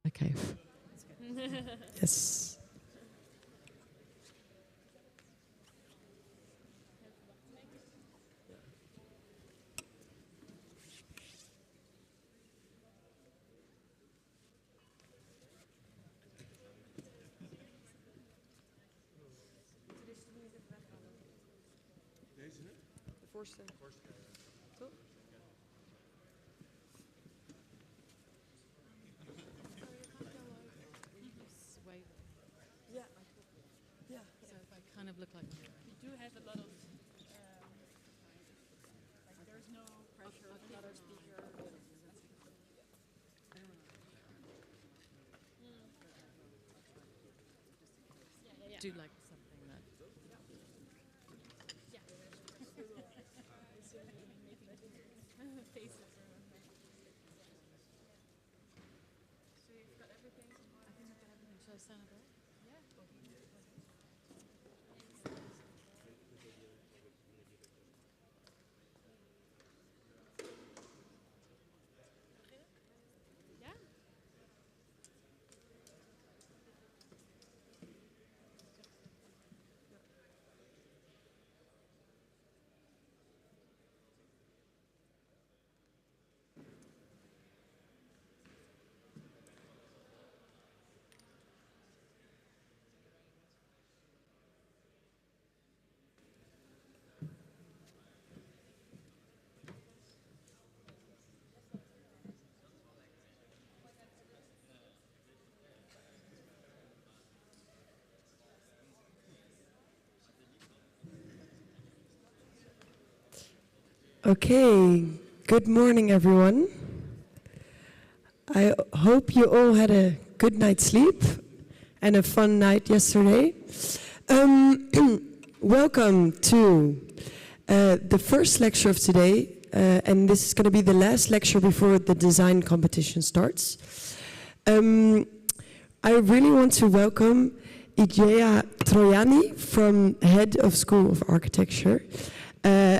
Okay. Yes. Kind of look like We do have a lot of, like there's no pressure of another speaker. do like something that Faces. shall I stand up? Okay, good morning, everyone. I hope you all had a good night's sleep and a fun night yesterday. Welcome to the first lecture of today, and this is going to be the last lecture before the design competition starts. I really want to welcome Igea Troiani, head of School of Architecture,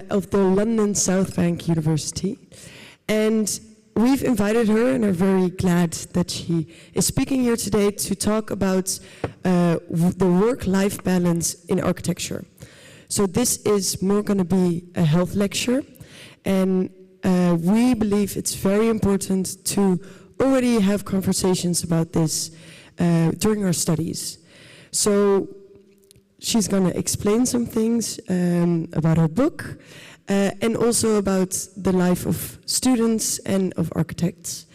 of the London South Bank University. And we've invited her and are very glad that she is speaking here today to talk about the work-life balance in architecture. So this is more going to be a health lecture, and we believe it's very important to already have conversations about this during our studies. So she's going to explain some things about her book and also about the life of students and of architects.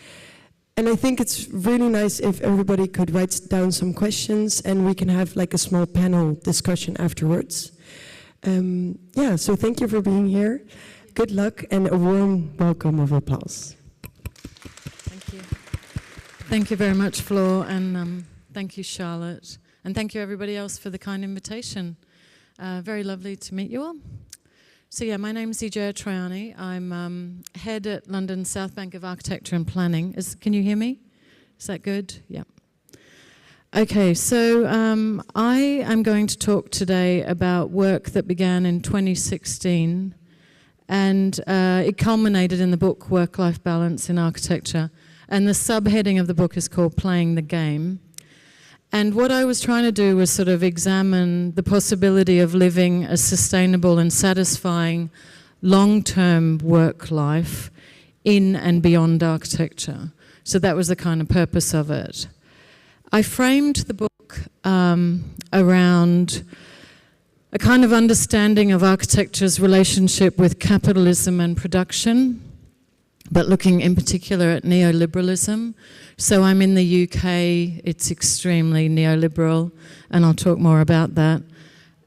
And I think it's really nice if everybody could write down some questions and we can have like a small panel discussion afterwards. So thank you for being here. Good luck and a warm welcome of applause. Thank you. Thank you very much, Floor, and thank you, Charlotte. And thank you, everybody else, for the kind invitation. Very lovely to meet you all. So yeah, my name's Igea Troiani. I'm head at London South Bank of Architecture and Planning. Can you hear me? Is that good? Yeah. Okay, so I am going to talk today about work that began in 2016, and it culminated in the book Work-Life Balance in Architecture. And the subheading of the book is called Playing the Game. And what I was trying to do was sort of examine the possibility of living a sustainable and satisfying long-term work life in and beyond architecture. So that was the kind of purpose of it. I framed the book around a kind of understanding of architecture's relationship with capitalism and production, but looking in particular at neoliberalism. So I'm in the UK, it's extremely neoliberal, and I'll talk more about that.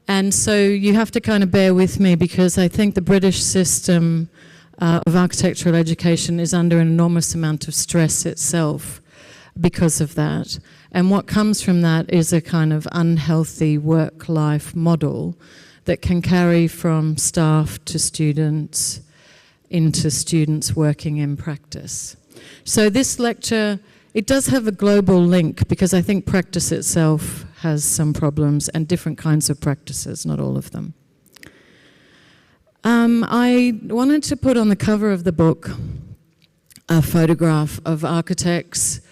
And so you have to kind of bear with me because I think the British system of architectural education is under an enormous amount of stress itself because of that. And what comes from that is a kind of unhealthy work-life model that can carry from staff to students into students working in practice. So this lecture, it does have a global link because I think practice itself has some problems and different kinds of practices, not all of them. I wanted to put on the cover of the book a photograph of architects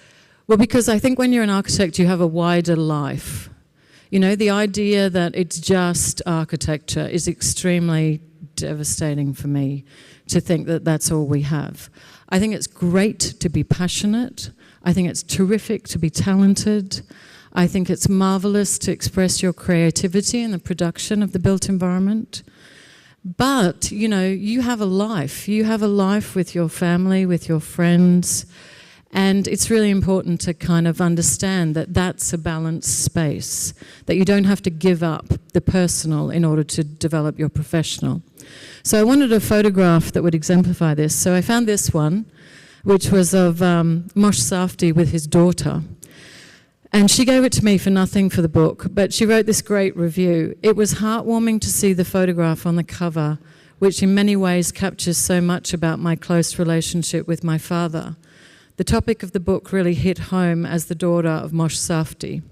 Well, because I think when you're an architect, you have a wider life. You know, the idea that it's just architecture is extremely devastating for me, to think that that's all we have. I think it's great to be passionate. I think it's terrific to be talented. I think it's marvelous to express your creativity in the production of the built environment. But, you know, you have a life. You have a life with your family, with your friends. And it's really important to kind of understand that that's a balanced space, that you don't have to give up the personal in order to develop your professional. So I wanted a photograph that would exemplify this. So I found this one, which was of Moshe Safdie with his daughter. And she gave it to me for nothing for the book, but she wrote this great review. It was heartwarming to see the photograph on the cover, which in many ways captures so much about my close relationship with my father. The topic of the book really hit home as the daughter of Moshe Safdie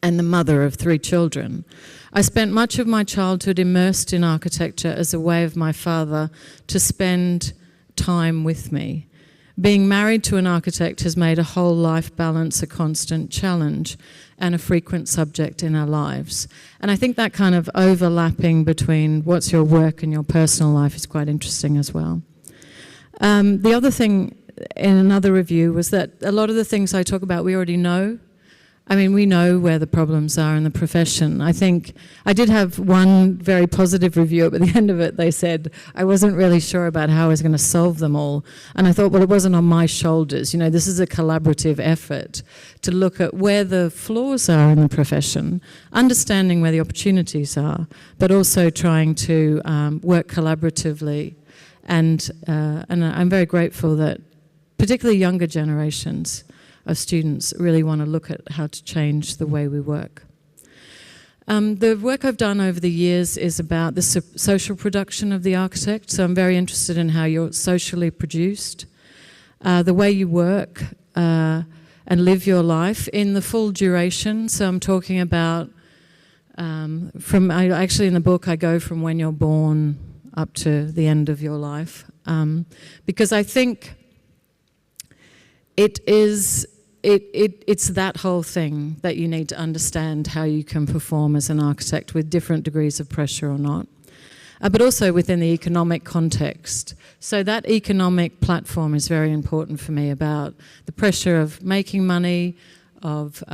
and the mother of 3 children. I spent much of my childhood immersed in architecture as a way of my father to spend time with me. Being married to an architect has made a whole life balance a constant challenge and a frequent subject in our lives. And I think that kind of overlapping between what's your work and your personal life is quite interesting as well. The other thing in another review was that a lot of the things I talk about we already know. I mean, we know where the problems are in the profession. I think I did have one very positive review, but at the end of it they said I wasn't really sure about how I was going to solve them all. And I thought, well, it wasn't on my shoulders. You know, this is a collaborative effort to look at where the flaws are in the profession, understanding where the opportunities are, but also trying to work collaboratively. And I'm very grateful that particularly younger generations of students really want to look at how to change the way we work. The work I've done over the years is about the social production of the architect, so I'm very interested in how you're socially produced, the way you work and live your life in the full duration. So I'm talking about, actually in the book I go from when you're born up to the end of your life, because I think it's that whole thing that you need to understand how you can perform as an architect with different degrees of pressure or not, but also within the economic context. So that economic platform is very important for me, about the pressure of making money, of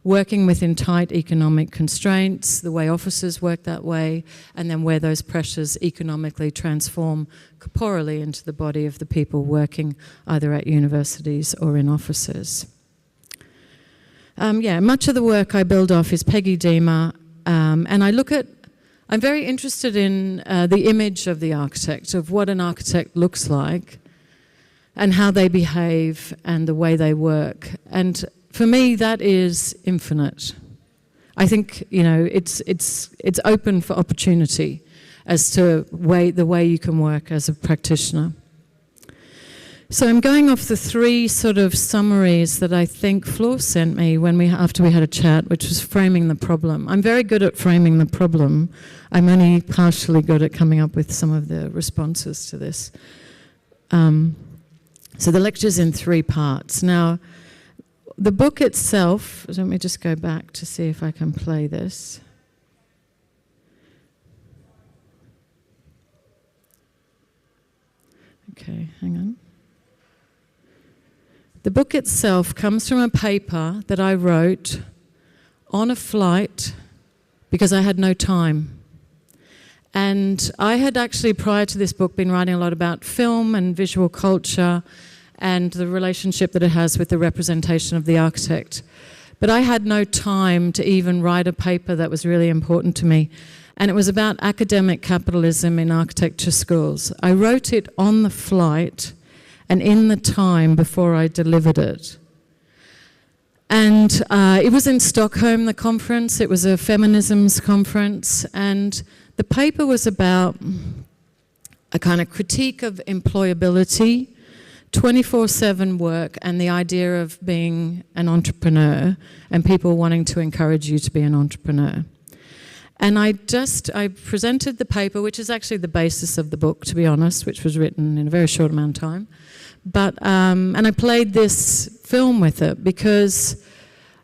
working within tight economic constraints, the way offices work that way, and then where those pressures economically transform corporally into the body of the people working either at universities or in offices. Much of the work I build off is Peggy Deemer, and I'm very interested in the image of the architect, of what an architect looks like and how they behave and the way they work. And for me, that is infinite. I think, you know, it's open for opportunity as to the way you can work as a practitioner. So I'm going off the 3 sort of summaries that I think Flor sent me after we had a chat, which was framing the problem. I'm very good at framing the problem. I'm only partially good at coming up with some of the responses to this. So the lecture's in 3 parts. Now, the book itself, let me just go back to see if I can play this. Okay, hang on. The book itself comes from a paper that I wrote on a flight because I had no time. And I had actually, prior to this book, been writing a lot about film and visual culture and the relationship that it has with the representation of the architect. But I had no time to even write a paper that was really important to me. And it was about academic capitalism in architecture schools. I wrote it on the flight and in the time before I delivered it. And it was in Stockholm, the conference. It was a feminisms conference. And the paper was about a kind of critique of employability, 24/7 work, and the idea of being an entrepreneur and people wanting to encourage you to be an entrepreneur. And I presented the paper, which is actually the basis of the book, to be honest, which was written in a very short amount of time. And I played this film with it because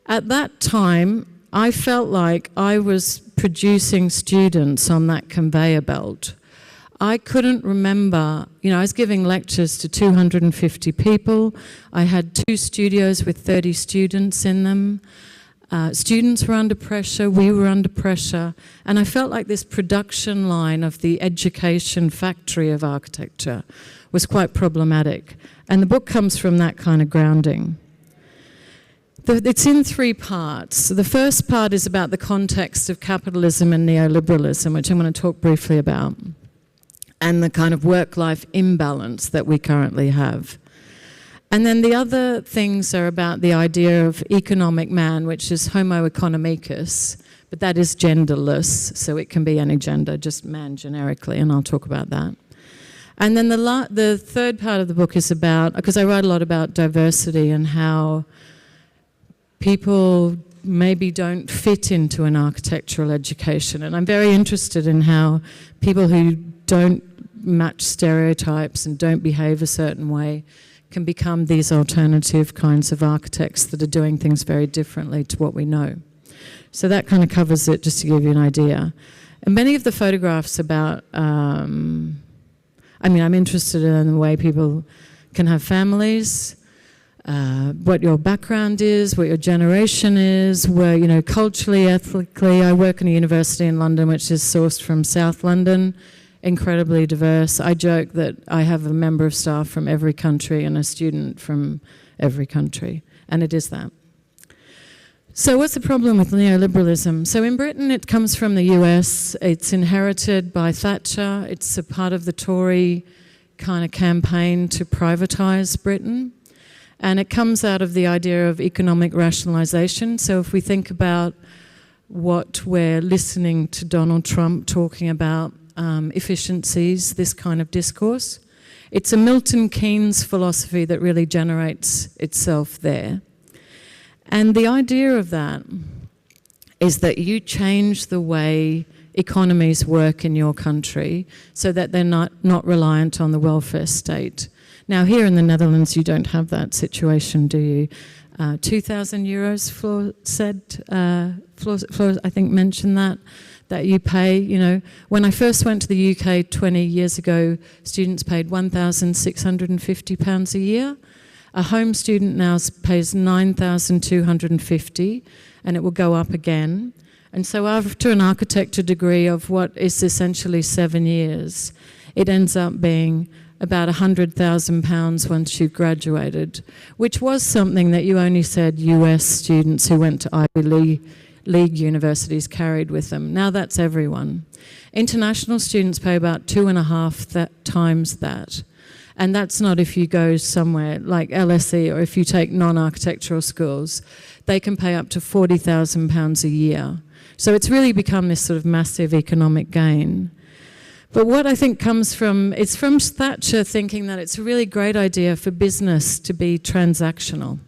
at that time, I felt like I was producing students on that conveyor belt. I couldn't remember, I was giving lectures to 250 people. I had 2 studios with 30 students in them. Students were under pressure, we were under pressure, and I felt like this production line of the education factory of architecture was quite problematic. And the book comes from that kind of grounding. It's in 3 parts. So the first part is about the context of capitalism and neoliberalism, which I'm going to talk briefly about, and the kind of work-life imbalance that we currently have. And then the other things are about the idea of economic man, which is homo economicus, but that is genderless, so it can be any gender, just man generically, and I'll talk about that. And then the third part of the book is about, because I write a lot about diversity and how people maybe don't fit into an architectural education, and I'm very interested in how people who don't match stereotypes and don't behave a certain way can become these alternative kinds of architects that are doing things very differently to what we know. So that kind of covers it, just to give you an idea. And many of the photographs about, I'm interested in the way people can have families, what your background is, what your generation is, where, culturally, ethnically. I work in a university in London which is sourced from South London, incredibly diverse. I joke that I have a member of staff from every country and a student from every country, and it is that. So what's the problem with neoliberalism? So in Britain, it comes from the US. It's inherited by Thatcher. It's a part of the Tory kind of campaign to privatise Britain. And it comes out of the idea of economic rationalisation. So if we think about what we're listening to Donald Trump talking about, efficiencies, this kind of discourse, it's a Milton Keynes philosophy that really generates itself there. And the idea of that is that you change the way economies work in your country so that they're not reliant on the welfare state. Now, here in the Netherlands, you don't have that situation, do you? 2,000 euros, Floor said, Floor, I think, mentioned that you pay. When I first went to the UK 20 years ago, students paid £1,650 a year. A home student now pays $9,250, and it will go up again. And so after an architecture degree of what is essentially 7 years, it ends up being about £100,000 once you've graduated, which was something that you only said US students who went to Ivy League universities carried with them. Now that's everyone. International students pay about 2.5 times that. And that's not if you go somewhere like LSE or if you take non-architectural schools. They can pay up to £40,000 a year. So it's really become this sort of massive economic gain. But what I think comes from, it's from Thatcher thinking that it's a really great idea for business to be transactional,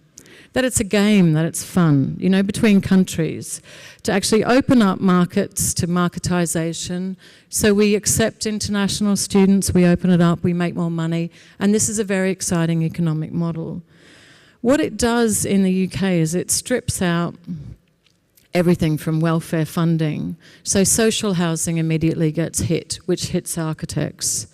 that it's a game, that it's fun, between countries, to actually open up markets to marketisation. So we accept international students, we open it up, we make more money, and this is a very exciting economic model. What it does in the UK is it strips out everything from welfare funding. So social housing immediately gets hit, which hits architects,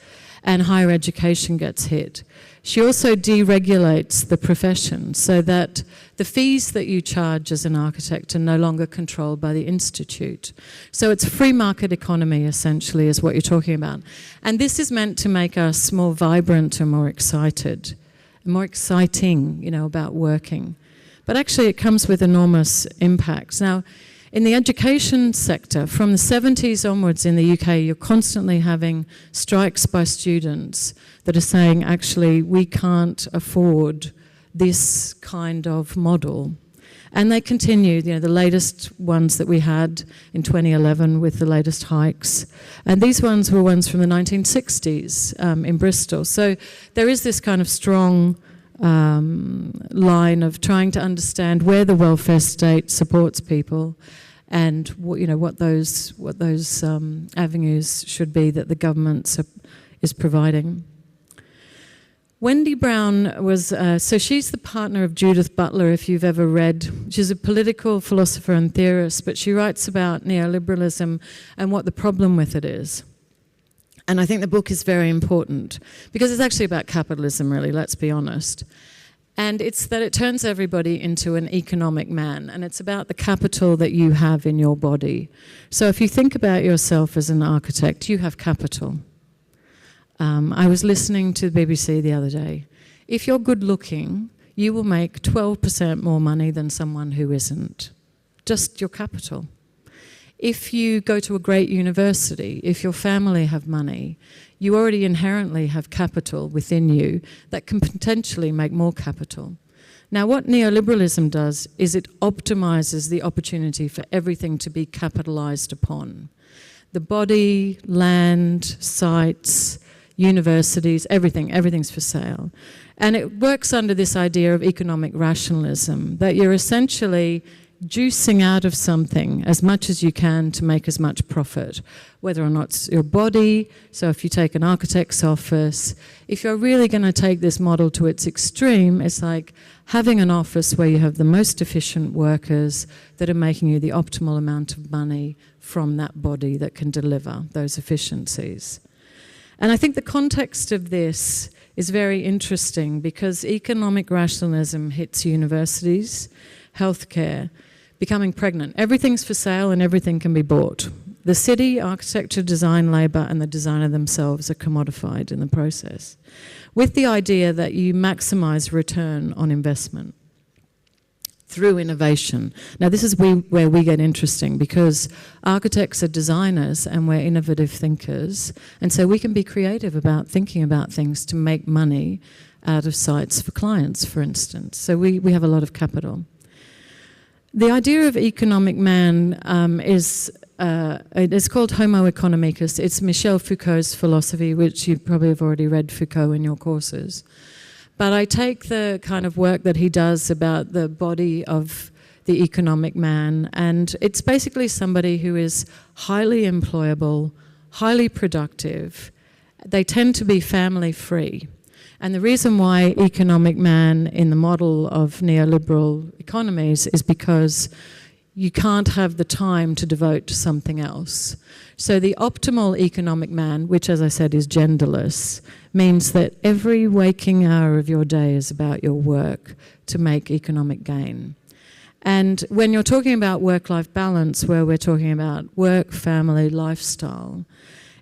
and higher education gets hit. She also deregulates the profession so that the fees that you charge as an architect are no longer controlled by the institute. So it's free market economy, essentially, is what you're talking about. And this is meant to make us more vibrant and more excited, more exciting, about working. But actually it comes with enormous impacts. Now, in the education sector, from the 70s onwards in the UK, you're constantly having strikes by students that are saying, actually, we can't afford this kind of model. And they continue, the latest ones that we had in 2011 with the latest hikes. And these ones were ones from the 1960s in Bristol. So there is this kind of strong line of trying to understand where the welfare state supports people and what those avenues should be that the government is providing. Wendy Brown was, so she's the partner of Judith Butler, if you've ever read. She's a political philosopher and theorist, but she writes about neoliberalism and what the problem with it is. And I think the book is very important because it's actually about capitalism, really, let's be honest. And it's that it turns everybody into an economic man, and it's about the capital that you have in your body. So if you think about yourself as an architect, you have capital. I was listening to the BBC the other day. If you're good looking, you will make 12% more money than someone who isn't. Just your capital. If you go to a great university, if your family have money, you already inherently have capital within you that can potentially make more capital. Now, what neoliberalism does is it optimizes the opportunity for everything to be capitalized upon. The body, land, sites, universities, everything's for sale. And it works under this idea of economic rationalism, that you're essentially juicing out of something as much as you can to make as much profit, whether or not it's your body. So if you take an architect's office, if you're really going to take this model to its extreme, it's like having an office where you have the most efficient workers that are making you the optimal amount of money from that body that can deliver those efficiencies. And I think the context of this is very interesting because economic rationalism hits universities, healthcare, becoming pregnant. Everything's for sale and everything can be bought. The city, architecture, design, labour, and the designer themselves are commodified in the process, with the idea that you maximise return on investment through innovation. Now, this is where we get interesting because architects are designers and we're innovative thinkers, and so we can be creative about thinking about things to make money out of sites for clients, for instance. So we have a lot of capital. The idea of economic man is called Homo economicus. It's Michel Foucault's philosophy, which you probably have already read Foucault in your courses. But I take the kind of work that he does about the body of the economic man, and it's basically somebody who is highly employable, highly productive. They tend to be family free. And the reason why economic man in the model of neoliberal economies is because you can't have the time to devote to something else. So the optimal economic man, which as I said is genderless, means that every waking hour of your day is about your work to make economic gain. And when you're talking about work-life balance, where we're talking about work, family, lifestyle,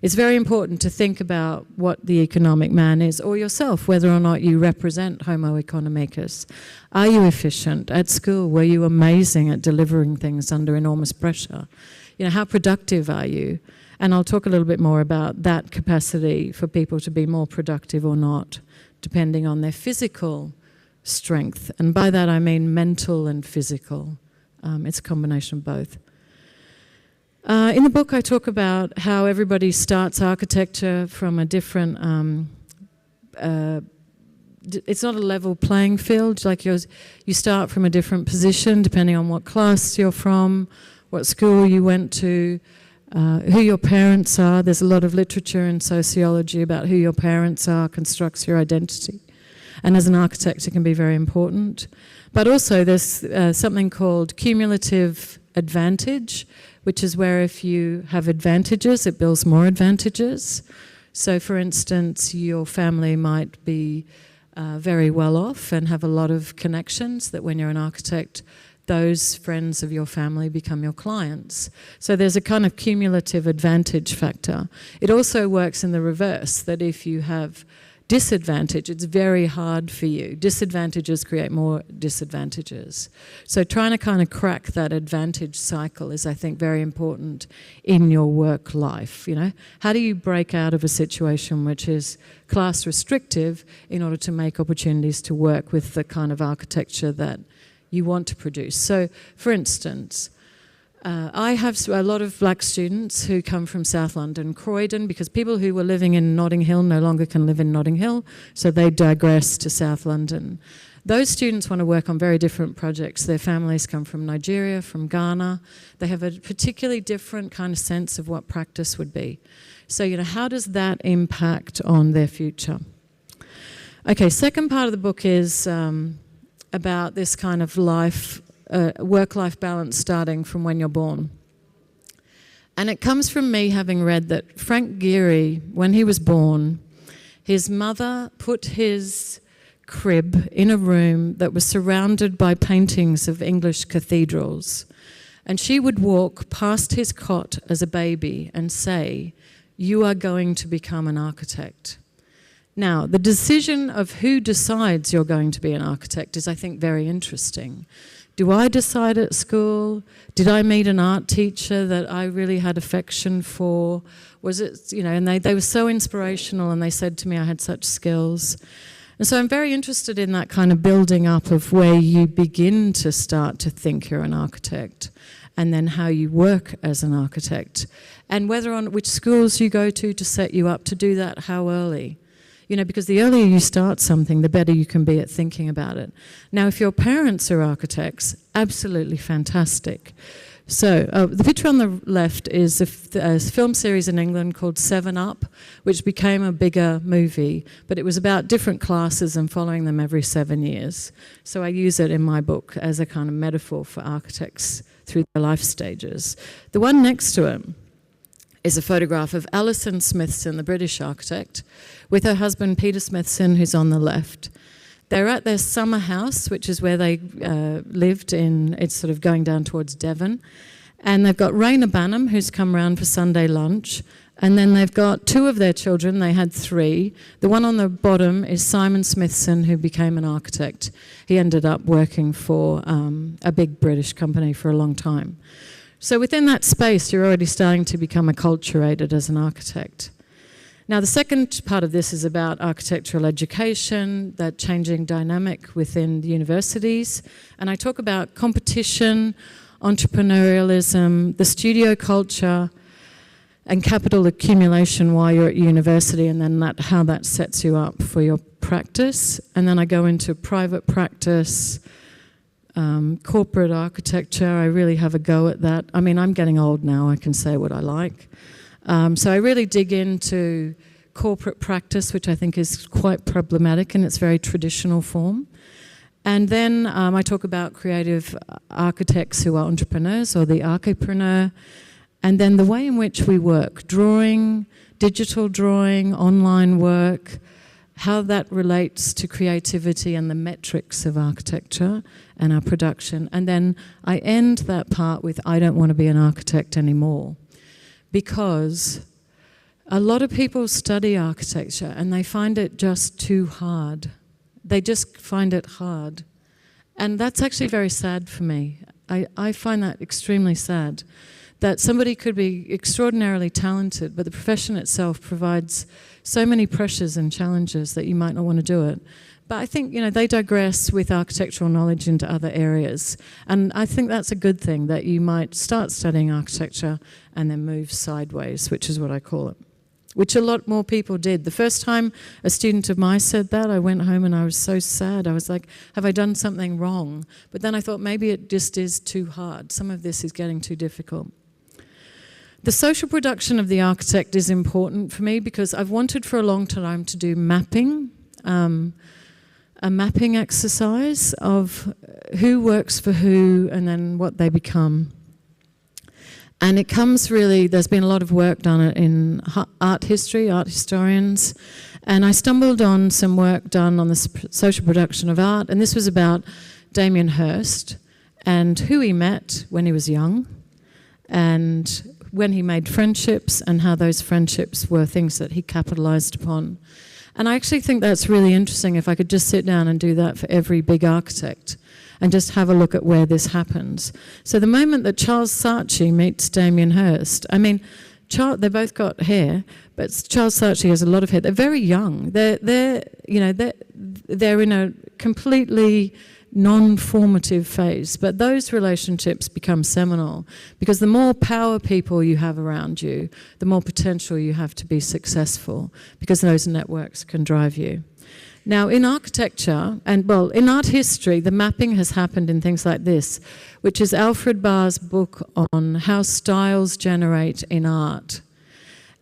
it's very important to think about what the economic man is, or yourself, whether or not you represent Homo economicus. Are you efficient? At school, were you amazing at delivering things under enormous pressure? You know, how productive are you? And I'll talk a little bit more about that capacity for people to be more productive or not, depending on their physical strength. And by that I mean mental and physical. It's a combination of both. In the book I talk about how everybody starts architecture from a different, it's not a level playing field, like you start from a different position depending on what class you're from, what school you went to, who your parents are. There's a lot of literature in sociology about who your parents are, constructs your identity. And as an architect it can be very important. But also there's something called cumulative advantage, which is where if you have advantages, it builds more advantages. So for instance, your family might be very well off and have a lot of connections that when you're an architect, those friends of your family become your clients. So there's a kind of cumulative advantage factor. It also works in the reverse, that if you have disadvantage, it's very hard for you. Disadvantages create more disadvantages. So trying to kind of crack that advantage cycle is, I think, very important in your work life. You know, how do you break out of a situation which is class restrictive in order to make opportunities to work with the kind of architecture that you want to produce? So, for instance, I have a lot of black students who come from South London, Croydon, because people who were living in Notting Hill no longer can live in Notting Hill, so they digress to South London. Those students want to work on very different projects. Their families come from Nigeria, from Ghana. They have a particularly different kind of sense of what practice would be. So, you know, how does that impact on their future? Okay, second part of the book is about this kind of life, work-life balance starting from when you're born. And it comes from me having read that Frank Gehry, when he was born, his mother put his crib in a room that was surrounded by paintings of English cathedrals. And she would walk past his cot as a baby and say, "You are going to become an architect." Now, the decision of who decides you're going to be an architect is, I think, very interesting. Do I decide at school? Did I meet an art teacher that I really had affection for? Was it, and they were so inspirational, and they said to me I had such skills. And so I'm very interested in that kind of building up of where you begin to start to think you're an architect, and then how you work as an architect, and which schools you go to set you up to do that, how early. Because the earlier you start something, the better you can be at thinking about it. Now, if your parents are architects, absolutely fantastic. So the picture on the left is a film series in England called 7 Up, which became a bigger movie, but it was about different classes and following them every 7 years. So I use it in my book as a kind of metaphor for architects through their life stages. The one next to it is a photograph of Alison Smithson, the British architect, with her husband Peter Smithson, who's on the left. They're at their summer house, which is where they lived it's sort of going down towards Devon. And they've got Raina Banham, who's come round for Sunday lunch. And then they've got 2 of their children. They had 3. The one on the bottom is Simon Smithson, who became an architect. He ended up working for a big British company for a long time. So within that space, you're already starting to become acculturated as an architect. Now, the second part of this is about architectural education, that changing dynamic within the universities. And I talk about competition, entrepreneurialism, the studio culture, and capital accumulation while you're at university, and then how that sets you up for your practice. And then I go into private practice, corporate architecture. I really have a go at that. I mean, I'm getting old now, I can say what I like. So I really dig into corporate practice, which I think is quite problematic in its very traditional form. And then I talk about creative architects who are entrepreneurs, or the archipreneur, and then the way in which we work, drawing, digital drawing, online work, how that relates to creativity and the metrics of architecture and our production. And then I end that part with, I don't want to be an architect anymore. Because a lot of people study architecture and they find it just too hard. They just find it hard. And that's actually very sad for me. I find that extremely sad, that somebody could be extraordinarily talented, but the profession itself provides so many pressures and challenges that you might not want to do it. But I think, they digress with architectural knowledge into other areas. And I think that's a good thing, that you might start studying architecture and then move sideways, which is what I call it, which a lot more people did. The first time a student of mine said that, I went home and I was so sad. I was like, have I done something wrong? But then I thought maybe it just is too hard. Some of this is getting too difficult. The social production of the architect is important for me because I've wanted for a long time to do mapping, a mapping exercise of who works for who and then what they become. And it comes really, there's been a lot of work done in art history, art historians, and I stumbled on some work done on the social production of art, and this was about Damien Hirst and who he met when he was young, and when he made friendships and how those friendships were things that he capitalized upon. And I actually think that's really interesting if I could just sit down and do that for every big architect and just have a look at where this happens. So the moment that Charles Saatchi meets Damien Hirst, I mean, they both got hair, but Charles Saatchi has a lot of hair. They're very young. They're in a completely non-formative phase, but those relationships become seminal because the more power people you have around you, the more potential you have to be successful because those networks can drive you. Now, in architecture, in art history, the mapping has happened in things like this, which is Alfred Barr's book on how styles generate in art.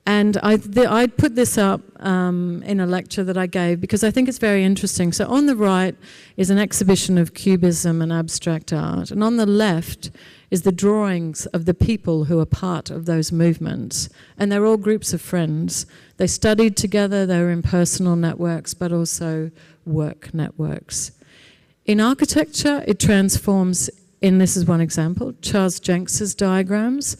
And I'd put this up in a lecture that I gave because I think it's very interesting. So on the right is an exhibition of cubism and abstract art. And on the left is the drawings of the people who are part of those movements. And they're all groups of friends. They studied together, they were in personal networks, but also work networks. In architecture, it transforms in, this is one example, Charles Jenks's diagrams,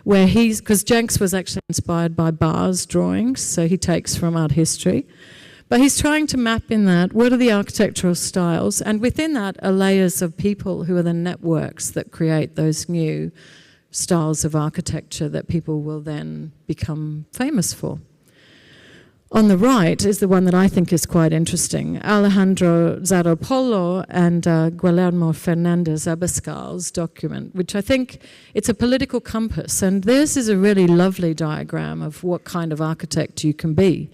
where because Jenks was actually inspired by Barr's drawings, so he takes from art history. But he's trying to map in that, what are the architectural styles, and within that are layers of people who are the networks that create those new styles of architecture that people will then become famous for. On the right is the one that I think is quite interesting, Alejandro Zaropolo and Guillermo Fernandez Abascal's document, which I think it's a political compass. And this is a really lovely diagram of what kind of architect you can be.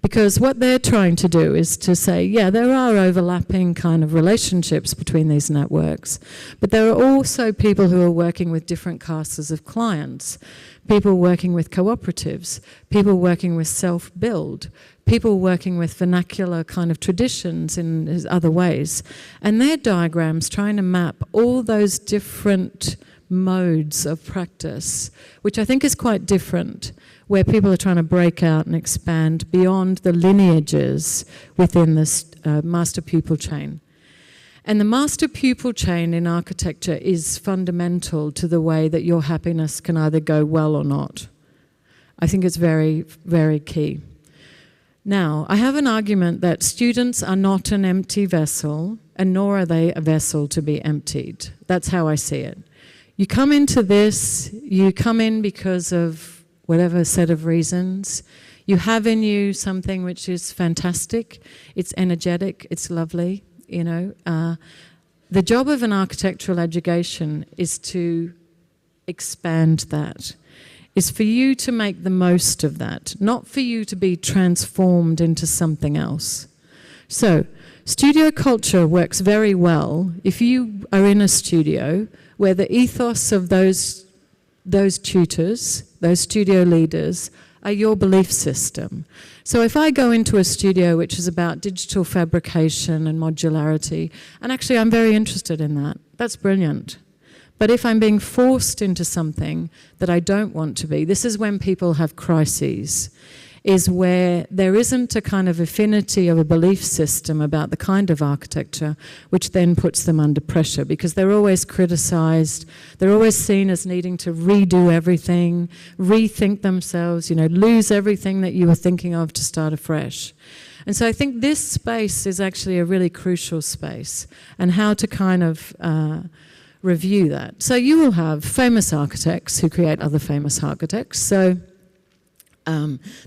Because what they're trying to do is to say, yeah, there are overlapping kind of relationships between these networks, but there are also people who are working with different classes of clients, people working with cooperatives, people working with self-build, people working with vernacular kind of traditions in other ways. And their diagrams trying to map all those different modes of practice, which I think is quite different, where people are trying to break out and expand beyond the lineages within this master pupil chain. And the master pupil chain in architecture is fundamental to the way that your happiness can either go well or not. I think it's very, very key. Now, I have an argument that students are not an empty vessel, and nor are they a vessel to be emptied. That's how I see it. You come into this, you come in because of whatever set of reasons. You have in you something which is fantastic, it's energetic, it's lovely, you know. The job of an architectural education is to expand that, is for you to make the most of that, not for you to be transformed into something else. So, studio culture works very well if you are in a studio where the ethos of those tutors, those studio leaders, are your belief system. So if I go into a studio which is about digital fabrication and modularity, and actually I'm very interested in that, that's brilliant. But if I'm being forced into something that I don't want to be, this is when people have crises, is where there isn't a kind of affinity of a belief system about the kind of architecture, which then puts them under pressure because they're always criticized, they're always seen as needing to redo everything, rethink themselves, you know, lose everything that you were thinking of to start afresh. And so I think this space is actually a really crucial space, and how to kind of review that. So you will have famous architects who create other famous architects. So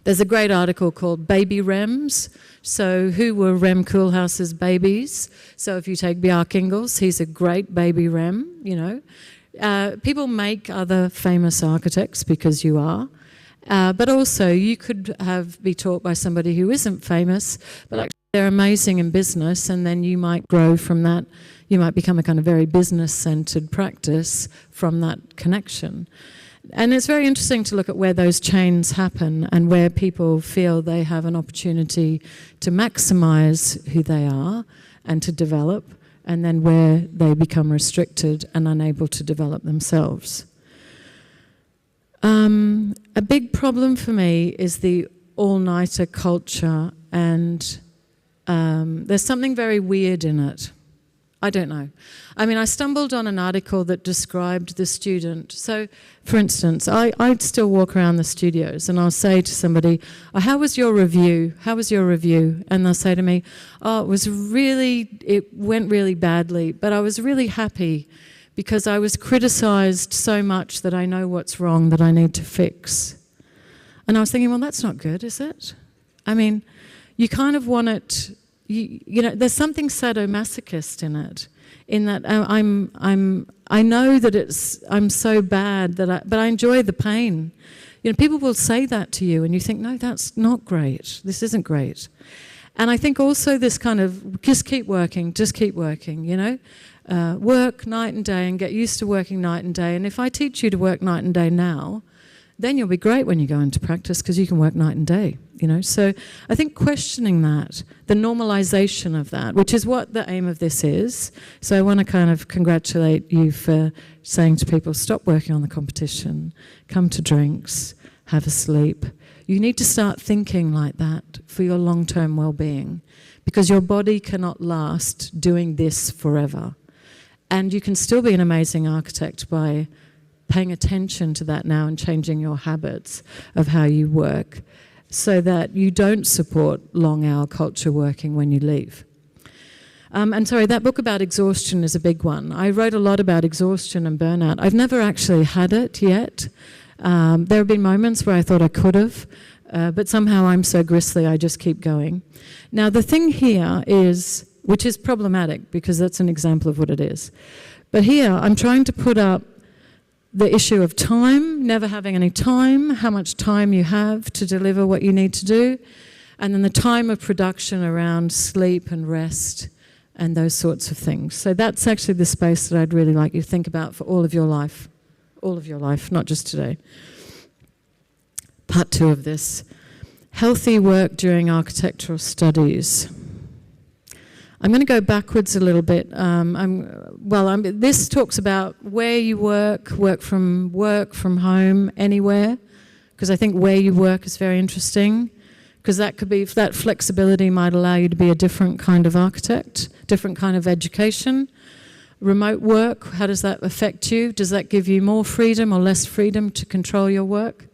there's a great article called Baby Rems. So who were Rem Koolhaas's babies? So if you take Bjarke Ingels, he's a great baby Rem, you know. People make other famous architects because you are. But also you could be taught by somebody who isn't famous, but actually they're amazing in business, and then you might grow from that. You might become a kind of very business-centered practice from that connection. And it's very interesting to look at where those chains happen and where people feel they have an opportunity to maximize who they are and to develop, and then where they become restricted and unable to develop themselves. A big problem for me is the all-nighter culture, and there's something very weird in it. I don't know. I mean, I stumbled on an article that described the student. So, for instance, I'd still walk around the studios and I'll say to somebody, oh, how was your review? How was your review? And they'll say to me, oh, it went really badly, but I was really happy because I was criticized so much that I know what's wrong that I need to fix. And I was thinking, well, that's not good, is it? I mean, you kind of want it... You know, there's something sadomasochist in it, in that I know that I'm so bad but I enjoy the pain. You know, people will say that to you, and you think, no, that's not great. This isn't great. And I think also this kind of just keep working. You know, work night and day, and get used to working night and day. And if I teach you to work night and day now, then you'll be great when you go into practice because you can work night and day, you know. So I think questioning that, the normalization of that, which is what the aim of this is. So I want to kind of congratulate you for saying to people, stop working on the competition, come to drinks, have a sleep. You need to start thinking like that for your long-term well-being, because your body cannot last doing this forever. And you can still be an amazing architect by paying attention to that now and changing your habits of how you work so that you don't support long-hour culture working when you leave. And sorry, that book about exhaustion is a big one. I wrote a lot about exhaustion and burnout. I've never actually had it yet. There have been moments where I thought I could have, but somehow I'm so gristly I just keep going. Now the thing here is, which is problematic because that's an example of what it is, but here I'm trying to put up the issue of time, never having any time, how much time you have to deliver what you need to do, and then the time of production around sleep and rest and those sorts of things. So that's actually the space that I'd really like you to think about for all of your life, not just today. Part 2 of this, healthy work during architectural studies. I'm going to go backwards a little bit. This talks about where you work from home, anywhere, because I think where you work is very interesting, because that could be, that flexibility might allow you to be a different kind of architect, different kind of education. Remote work, how does that affect you? Does that give you more freedom or less freedom to control your work?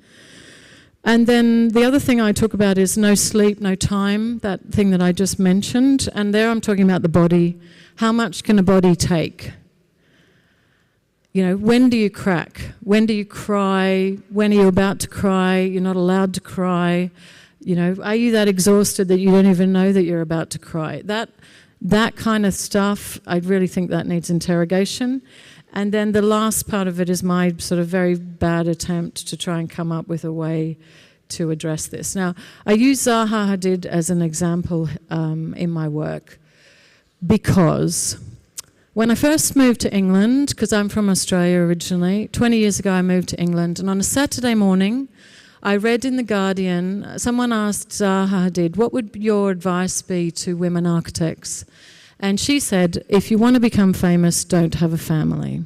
And then the other thing I talk about is no sleep, no time, that thing that I just mentioned. And there I'm talking about the body. How much can a body take? You know, when do you crack? When do you cry? When are you about to cry? You're not allowed to cry. You know, are you that exhausted that you don't even know that you're about to cry? That kind of stuff, I really think that needs interrogation. And then the last part of it is my sort of very bad attempt to try and come up with a way to address this. Now, I use Zaha Hadid as an example in my work because when I first moved to England, because I'm from Australia originally, 20 years ago I moved to England, and on a Saturday morning, I read in The Guardian, someone asked Zaha Hadid, what would your advice be to women architects? And she said, if you want to become famous, don't have a family.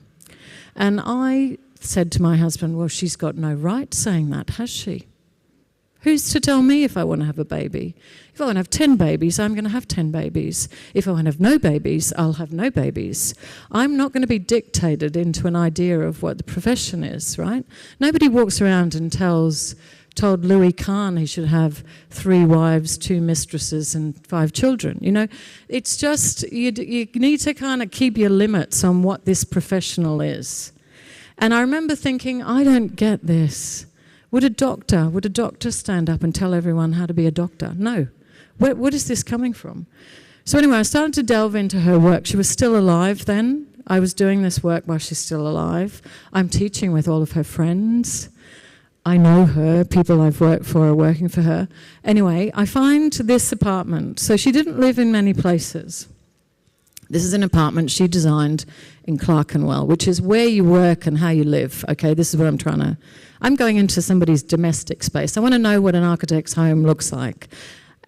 And I said to my husband, well, she's got no right saying that, has she? Who's to tell me if I want to have a baby? If I want to have 10 babies, I'm going to have 10 babies. If I want to have no babies, I'll have no babies. I'm not going to be dictated into an idea of what the profession is, right? Nobody walks around and told Louis Kahn he should have 3 wives, 2 mistresses and 5 children. You know, it's just, you need to kind of keep your limits on what this professional is. And I remember thinking, I don't get this. Would a doctor stand up and tell everyone how to be a doctor? No. What is this coming from? So anyway, I started to delve into her work. She was still alive then. I was doing this work while she's still alive. I'm teaching with all of her friends. I know her, people I've worked for are working for her. Anyway, I find this apartment. So she didn't live in many places. This is an apartment she designed in Clerkenwell, which is where you work and how you live. Okay, this is what I'm going into somebody's domestic space. I want to know what an architect's home looks like.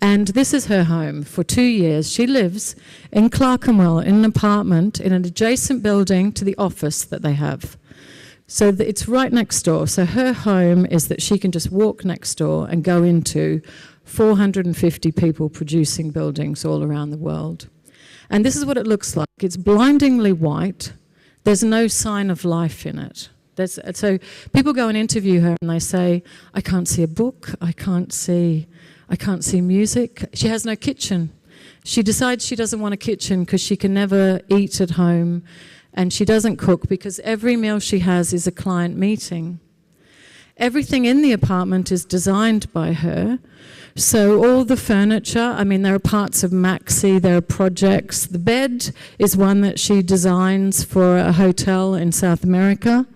And this is her home. For 2 years, she lives in Clerkenwell in an apartment in an adjacent building to the office that they have. So it's right next door. So her home is that she can just walk next door and go into 450 people producing buildings all around the world. And this is what it looks like. It's blindingly white. There's no sign of life in it. So people go and interview her and they say, I can't see a book, I can't see music. She has no kitchen. She decides she doesn't want a kitchen because she can never eat at home, and she doesn't cook because every meal she has is a client meeting. Everything in the apartment is designed by her. So all the furniture, I mean, there are parts of Maxi, there are projects. The bed is one that she designs for a hotel in South America.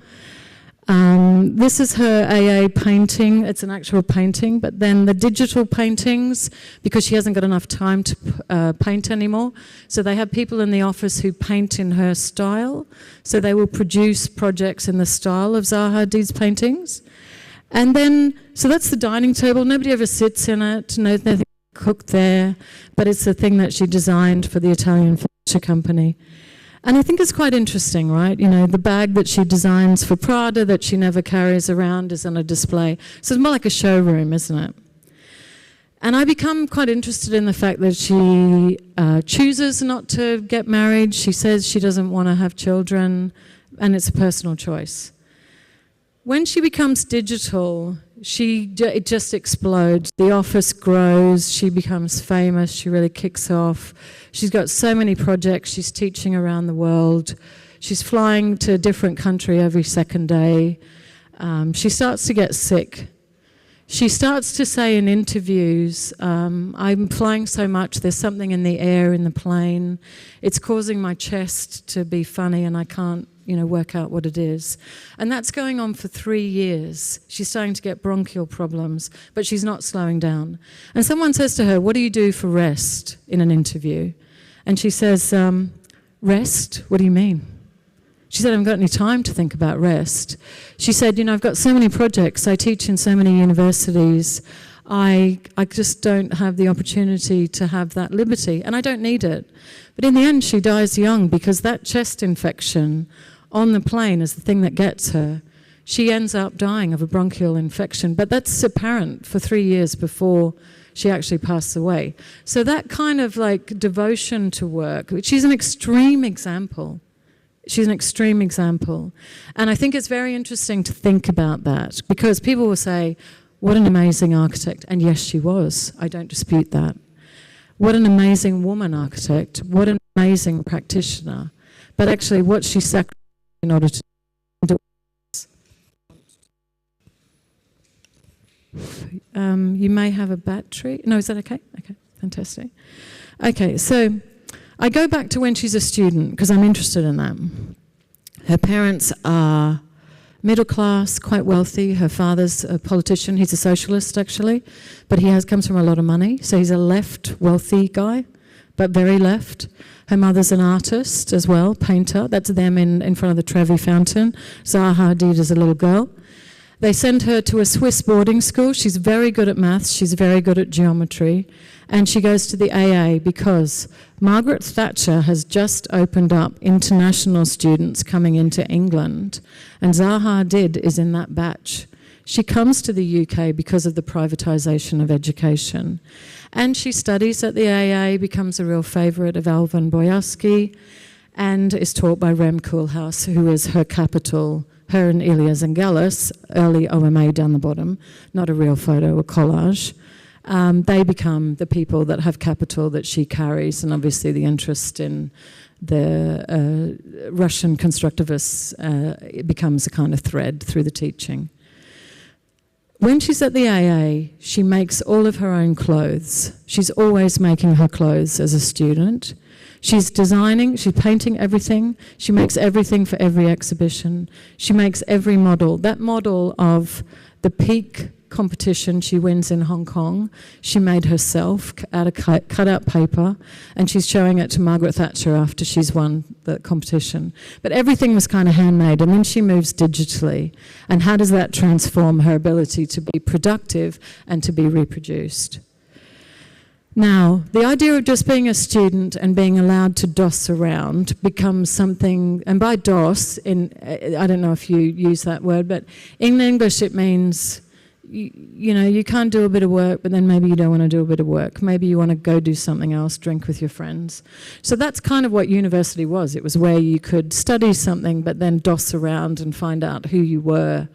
This is her AA painting. It's an actual painting, but then the digital paintings, because she hasn't got enough time to paint anymore, so they have people in the office who paint in her style, so they will produce projects in the style of Zaha Hadid's paintings. And then, so that's the dining table. Nobody ever sits in it, nothing cooked there, but it's the thing that she designed for the Italian furniture company. And I think it's quite interesting, right? You know, the bag that she designs for Prada that she never carries around is on a display. So it's more like a showroom, isn't it? And I become quite interested in the fact that she chooses not to get married. She says she doesn't want to have children, and it's a personal choice. When she becomes digital, it just explodes. The office grows, she becomes famous, she really kicks off. She's got so many projects, she's teaching around the world. She's flying to a different country every second day. She starts to get sick. She starts to say in interviews, I'm flying so much, there's something in the air in the plane. It's causing my chest to be funny and I can't, work out what it is. And that's going on for 3 years. She's starting to get bronchial problems, but she's not slowing down. And someone says to her, what do you do for rest in an interview? And she says, rest? What do you mean? She said, I haven't got any time to think about rest. She said, I've got so many projects. I teach in so many universities. I just don't have the opportunity to have that liberty, and I don't need it. But in the end, she dies young because that chest infection on the plane is the thing that gets her. She ends up dying of a bronchial infection, but that's apparent for 3 years before she actually passed away. So that kind of like devotion to work, she's an extreme example. She's an extreme example. And I think it's very interesting to think about that because people will say, what an amazing architect. And yes, she was. I don't dispute that. What an amazing woman architect. What an amazing practitioner. But actually what she sacrificed in order to do you may have a battery. No, is that okay? Okay, fantastic. Okay, so I go back to when she's a student because I'm interested in that. Her parents are middle class, quite wealthy. Her father's a politician. He's a socialist, actually, but he comes from a lot of money. So he's a left, wealthy guy, but very left. Her mother's an artist as well, painter. That's them in front of the Trevi Fountain. Zaha Hadid is a little girl. They send her to a Swiss boarding school. She's very good at maths. She's very good at geometry. And she goes to the AA because Margaret Thatcher has just opened up international students coming into England. And Zaha Hadid is in that batch. She comes to the UK because of the privatisation of education. And she studies at the AA, becomes a real favourite of Alvin Boyarsky, and is taught by Rem Koolhaas, who is her capital. Her and Ilya Zangelis, early OMA down the bottom, not a real photo, a collage. They become the people that have capital that she carries, and obviously the interest in the Russian constructivists it becomes a kind of thread through the teaching. When she's at the AA, she makes all of her own clothes. She's always making her clothes as a student. She's designing, she's painting everything. She makes everything for every exhibition. She makes every model. That model of the peak competition she wins in Hong Kong, she made herself out of cut-out paper, and she's showing it to Margaret Thatcher after she's won the competition. But everything was kind of handmade, and then she moves digitally. And how does that transform her ability to be productive and to be reproduced? Now, the idea of just being a student and being allowed to DOS around becomes something, and by DOS, I don't know if you use that word, but in English it means, you can't do a bit of work, but then maybe you don't want to do a bit of work. Maybe you want to go do something else, drink with your friends. So that's kind of what university was. It was where you could study something, but then DOS around and find out who you were.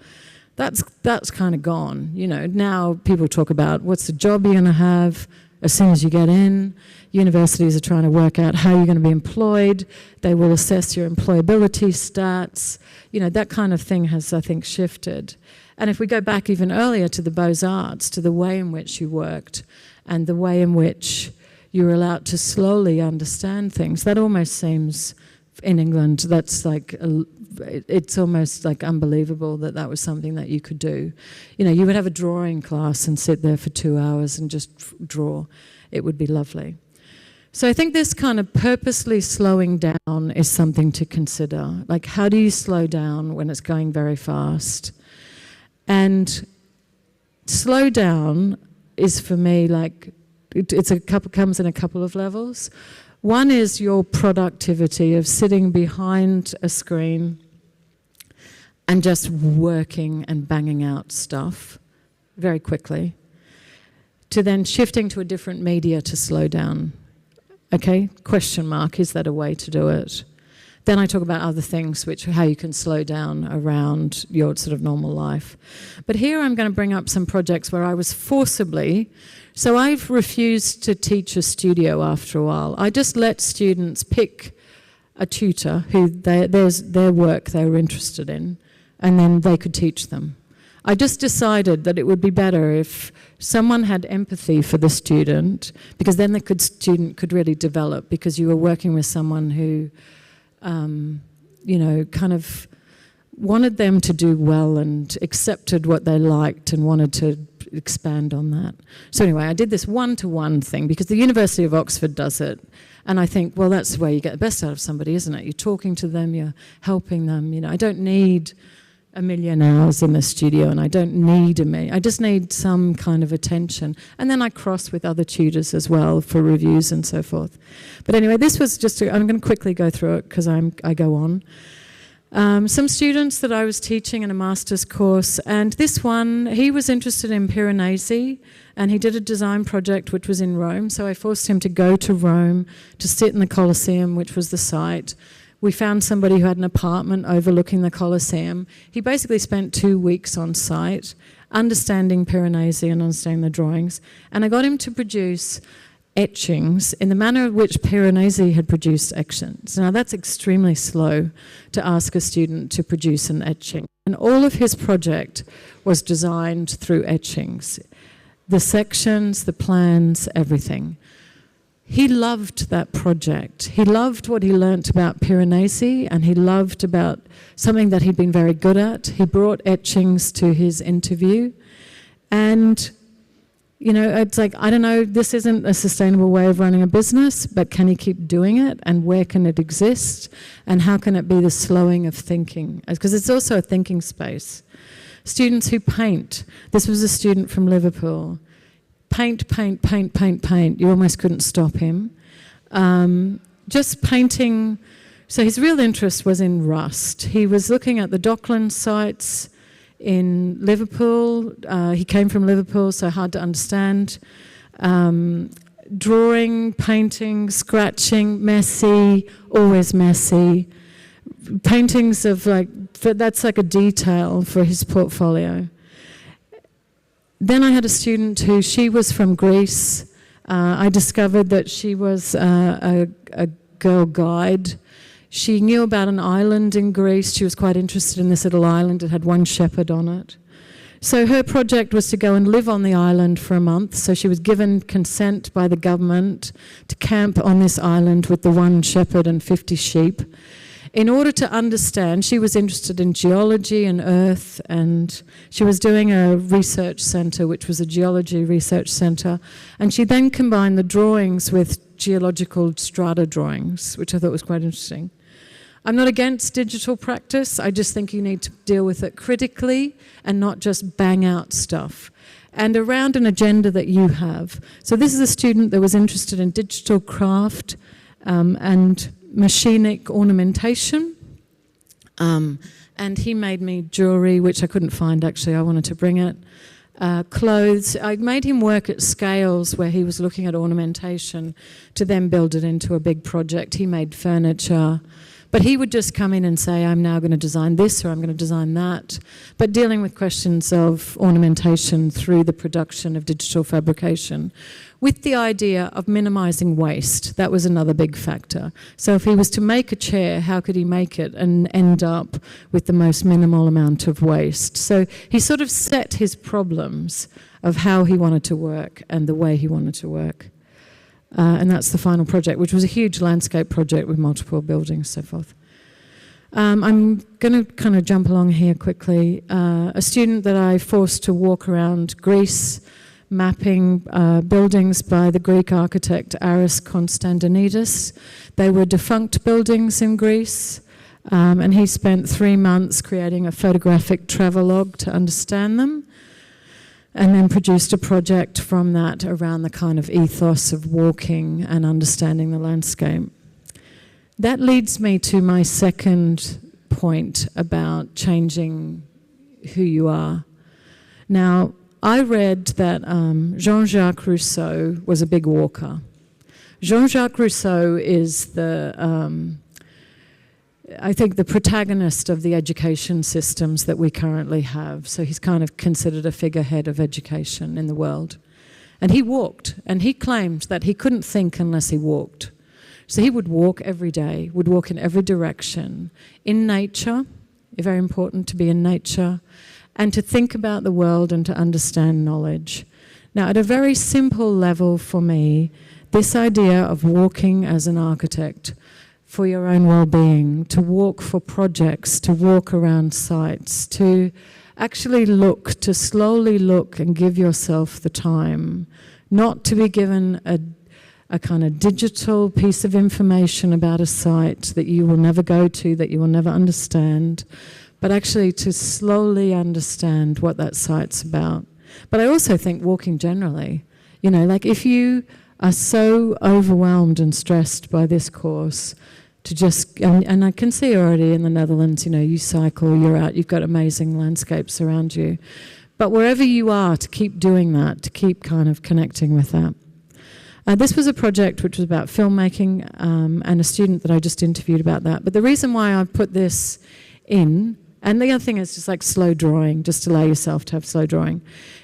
That's kind of gone. Now people talk about what's the job you're going to have as soon as you get in. Universities are trying to work out how you're going to be employed. They will assess your employability stats. That kind of thing has, I think, shifted. And if we go back even earlier to the Beaux-Arts, to the way in which you worked and the way in which you were allowed to slowly understand things, that almost seems, in England, that's like, it's almost like unbelievable that was something that you could do. You would have a drawing class and sit there for 2 hours and just draw. It would be lovely. So I think this kind of purposely slowing down is something to consider. Like, how do you slow down when it's going very fast? And slow down is for me like, comes in a couple of levels. One is your productivity of sitting behind a screen and just working and banging out stuff very quickly, to then shifting to a different media to slow down. Okay, question mark, is that a way to do it? Then I talk about other things, how you can slow down around your sort of normal life. But here I'm going to bring up some projects where I was forcibly, so I've refused to teach a studio after a while. I just let students pick a tutor who there's their work they were interested in, and then they could teach them. I just decided that it would be better if someone had empathy for the student, because then the student could really develop, because you were working with someone who, kind of wanted them to do well and accepted what they liked and wanted to expand on that. So anyway, I did this one-to-one thing because the University of Oxford does it. And I think, well, that's where you get the best out of somebody, isn't it? You're talking to them, you're helping them. I don't need a million hours in the studio, and I don't need I just need some kind of attention. And then I cross with other tutors as well for reviews and so forth. But anyway, this was just, I'm going to quickly go through it because I go on. Some students that I was teaching in a master's course, and this one, he was interested in Piranesi, and he did a design project which was in Rome, so I forced him to go to Rome to sit in the Colosseum, which was the site. We found somebody who had an apartment overlooking the Colosseum. He basically spent 2 weeks on site, understanding Piranesi and understanding the drawings, and I got him to produce etchings in the manner in which Piranesi had produced etchings. Now that's extremely slow to ask a student to produce an etching. And all of his project was designed through etchings. The sections, the plans, everything. He loved that project. He loved what he learnt about Piranesi, and he loved about something that he'd been very good at. He brought etchings to his interview, and it's like, I don't know, this isn't a sustainable way of running a business, but can he keep doing it? And where can it exist? And how can it be the slowing of thinking? Because it's also a thinking space. Students who paint. This was a student from Liverpool. Paint, paint, paint, paint, paint. You almost couldn't stop him. Just painting. So his real interest was in rust. He was looking at the Dockland sites in Liverpool. He came from Liverpool, so hard to understand. Drawing, painting, scratching, messy, always messy. Paintings of that's like a detail for his portfolio. Then I had a student she was from Greece. I discovered that she was a girl guide. She knew about an island in Greece. She was quite interested in this little island. It had one shepherd on it. So her project was to go and live on the island for a month. So she was given consent by the government to camp on this island with the one shepherd and 50 sheep. In order to understand, she was interested in geology and earth, and she was doing a research centre, which was a geology research centre, and she then combined the drawings with geological strata drawings, which I thought was quite interesting. I'm not against digital practice, I just think you need to deal with it critically and not just bang out stuff. And around an agenda that you have. So this is a student that was interested in digital craft and machinic ornamentation, and he made me jewellery, which I couldn't find actually, I wanted to bring it, clothes. I made him work at scales where he was looking at ornamentation to then build it into a big project. He made furniture, but he would just come in and say, I'm now going to design this or I'm going to design that, but dealing with questions of ornamentation through the production of digital fabrication, with the idea of minimising waste. That was another big factor. So if he was to make a chair, how could he make it and end up with the most minimal amount of waste? So he sort of set his problems of how he wanted to work and the way he wanted to work. And that's the final project, which was a huge landscape project with multiple buildings and so forth. I'm going to kind of jump along here quickly. A student that I forced to walk around Greece, mapping buildings by the Greek architect Aris Konstantinidis. They were defunct buildings in Greece, and he spent 3 months creating a photographic travelogue to understand them. and then produced a project from that around the kind of ethos of walking and understanding the landscape. That leads me to my second point about changing who you are. Now, I read that Jean-Jacques Rousseau was a big walker. Jean-Jacques Rousseau is I think the protagonist of the education systems that we currently have. So he's kind of considered a figurehead of education in the world. And he walked, and he claimed that he couldn't think unless he walked. So he would walk every day, would walk in every direction, in nature, very important to be in nature, and to think about the world and to understand knowledge. Now, at a very simple level for me, this idea of walking as an architect for your own well-being, to walk for projects, to walk around sites, to actually look, to slowly look and give yourself the time, not to be given a kind of digital piece of information about a site that you will never go to, that you will never understand, but actually to slowly understand what that site's about. But I also think walking generally, like if you are so overwhelmed and stressed by this course, to just, and I can see already in the Netherlands, you cycle, you're out, you've got amazing landscapes around you. But wherever you are, to keep doing that, to keep kind of connecting with that. This was a project which was about filmmaking, and a student that I just interviewed about that. But the reason why I put this in, and the other thing is just like slow drawing, just allow yourself to have slow drawing,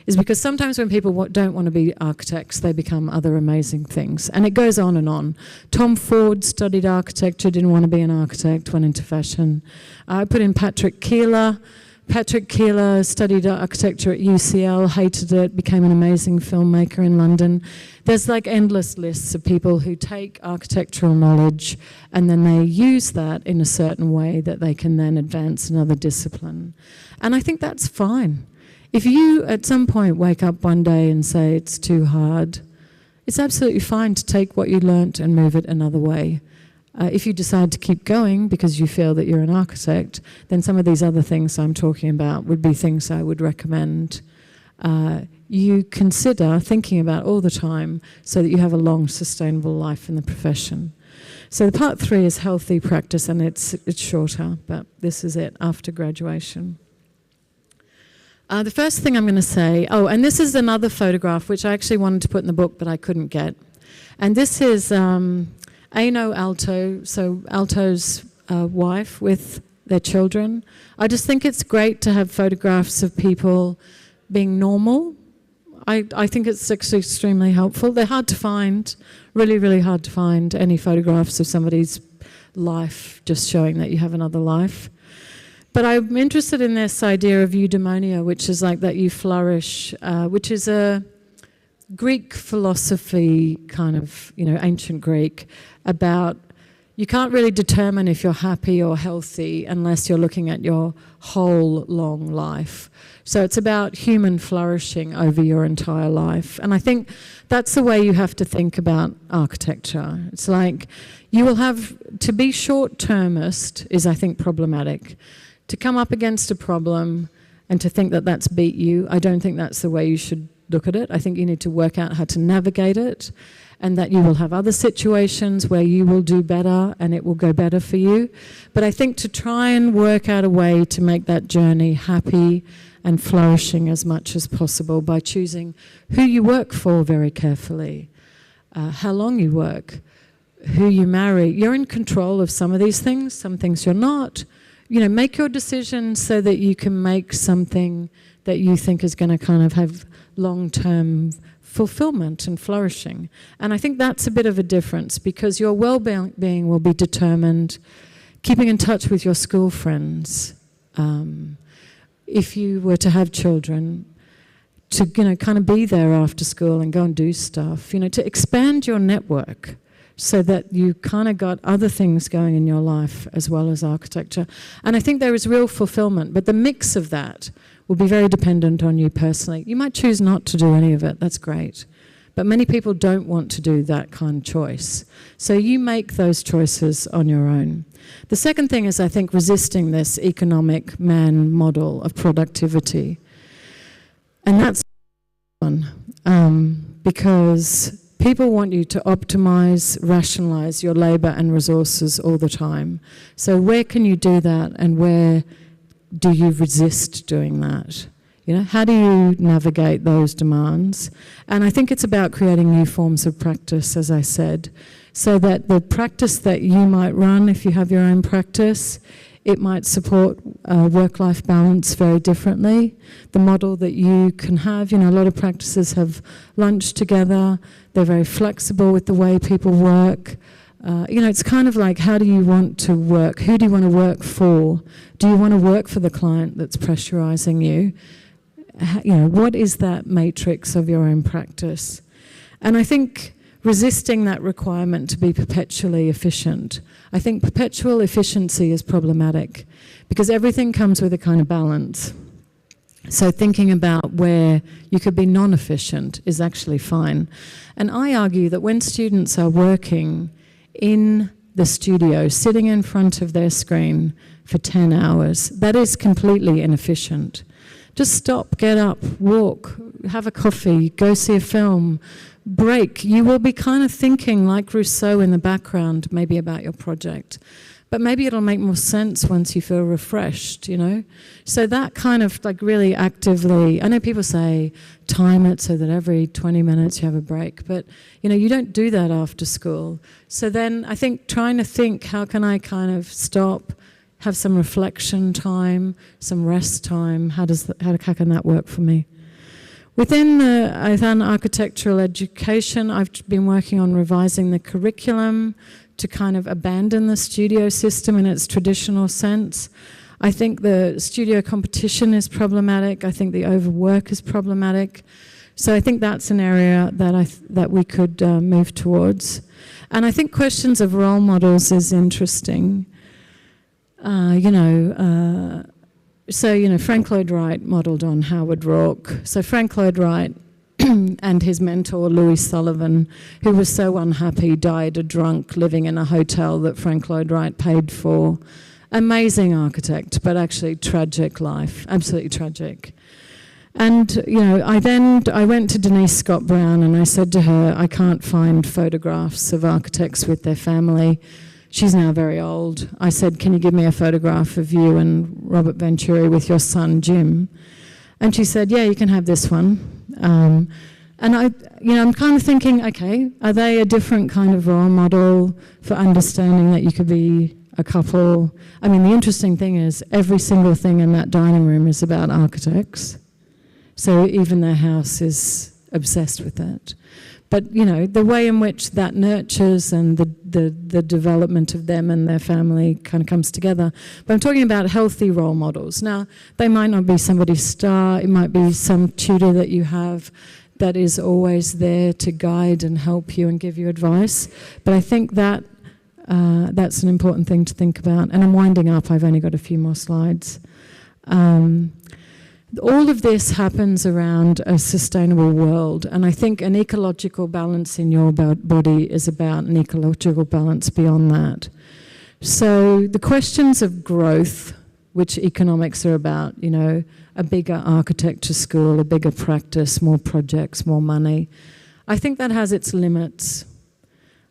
is because sometimes when people don't want to be architects, they become other amazing things. And it goes on and on. Tom Ford studied architecture, didn't want to be an architect, went into fashion. I put in Patrick Keeler. Patrick Keeler studied architecture at UCL, hated it, became an amazing filmmaker in London. There's like endless lists of people who take architectural knowledge and then they use that in a certain way that they can then advance another discipline. And I think that's fine. If you at some point wake up one day and say it's too hard, it's absolutely fine to take what you learnt and move it another way. If you decide to keep going because you feel that you're an architect, then some of these other things I'm talking about would be things I would recommend you consider thinking about all the time so that you have a long, sustainable life in the profession. So the part 3 is healthy practice, and it's shorter, but this is it after graduation. The first thing I'm going to say, and this is another photograph which I actually wanted to put in the book but I couldn't get. And this is Aino Alto, so Alto's wife with their children. I just think it's great to have photographs of people being normal. I think it's actually extremely helpful. They're hard to find, really, really hard to find any photographs of somebody's life just showing that you have another life. But I'm interested in this idea of eudaimonia, which is like that you flourish, which is a Greek philosophy, kind of, ancient Greek, about you can't really determine if you're happy or healthy unless you're looking at your whole long life. So it's about human flourishing over your entire life. And I think that's the way you have to think about architecture. It's like you will have, to be short-termist is, I think, problematic. To come up against a problem and to think that that's beat you, I don't think that's the way you should look at it. I think you need to work out how to navigate it, and that you will have other situations where you will do better and it will go better for you. But I think to try and work out a way to make that journey happy and flourishing as much as possible by choosing who you work for very carefully, how long you work, who you marry. You're in control of some of these things, some things you're not. Make your decisions so that you can make something that you think is going to kind of have long-term fulfillment and flourishing. And I think that's a bit of a difference, because your well-being will be determined keeping in touch with your school friends. If you were to have children, to kind of be there after school and go and do stuff, to expand your network so that you kind of got other things going in your life as well as architecture. And I think there is real fulfillment, but the mix of that will be very dependent on you personally. You might choose not to do any of it, that's great. But many people don't want to do that kind of choice. So you make those choices on your own. The second thing is, I think, resisting this economic man model of productivity. And that's one, because people want you to optimize, rationalize your labor and resources all the time. So where can you do that, and where do you resist doing that? You know, how do you navigate those demands? And I think it's about creating new forms of practice, as I said, so that the practice that you might run, if you have your own practice, it might support work-life balance very differently. The model that you can have, you know, a lot of practices have lunch together. They're very flexible with the way people work. You know, it's kind of like, how do you want to work? Who do you want to work for? Do you want to work for the client that's pressurizing you? You know, what is that matrix of your own practice? And I think resisting that requirement to be perpetually efficient. I think perpetual efficiency is problematic because everything comes with a kind of balance. So thinking about where you could be non-efficient is actually fine. And I argue that when students are working in the studio, sitting in front of their screen for 10 hours, that is completely inefficient. Just stop, get up, walk, have a coffee, go see a film, break. You will be kind of thinking like Rousseau in the background, maybe about your project. But maybe it'll make more sense once you feel refreshed, you know? So that kind of like really actively, I know people say time it so that every 20 minutes you have a break, but you know, you don't do that after school. So then I think trying to think, how can I kind of stop, have some reflection time, some rest time, how can that work for me? Within architectural education, I've been working on revising the curriculum to kind of abandon the studio system in its traditional sense. I think the studio competition is problematic. I think the overwork is problematic. So I think that's an area that we could move towards. And I think questions of role models is interesting. Frank Lloyd Wright modelled on Howard Rourke. So Frank Lloyd Wright and his mentor, Louis Sullivan, who was so unhappy, died a drunk living in a hotel that Frank Lloyd Wright paid for. Amazing architect, but actually tragic life, absolutely tragic. And, you know, I went to Denise Scott Brown and I said to her, I can't find photographs of architects with their family. She's now very old. I said, can you give me a photograph of you and Robert Venturi with your son, Jim? And she said, yeah, you can have this one. And I'm kind of thinking, okay, are they a different kind of role model for understanding that you could be a couple? I mean, the interesting thing is every single thing in that dining room is about architects. So even their house is obsessed with that. But, you know, the way in which that nurtures and the development of them and their family kind of comes together. But I'm talking about healthy role models. Now, they might not be somebody's star. It might be some tutor that you have that is always there to guide and help you and give you advice. But I think that that's an important thing to think about. And I'm winding up. I've only got a few more slides. All of this happens around a sustainable world, and I think an ecological balance in your body is about an ecological balance beyond that. So the questions of growth, which economics are about, you know, a bigger architecture school, a bigger practice, more projects, more money, I think that has its limits.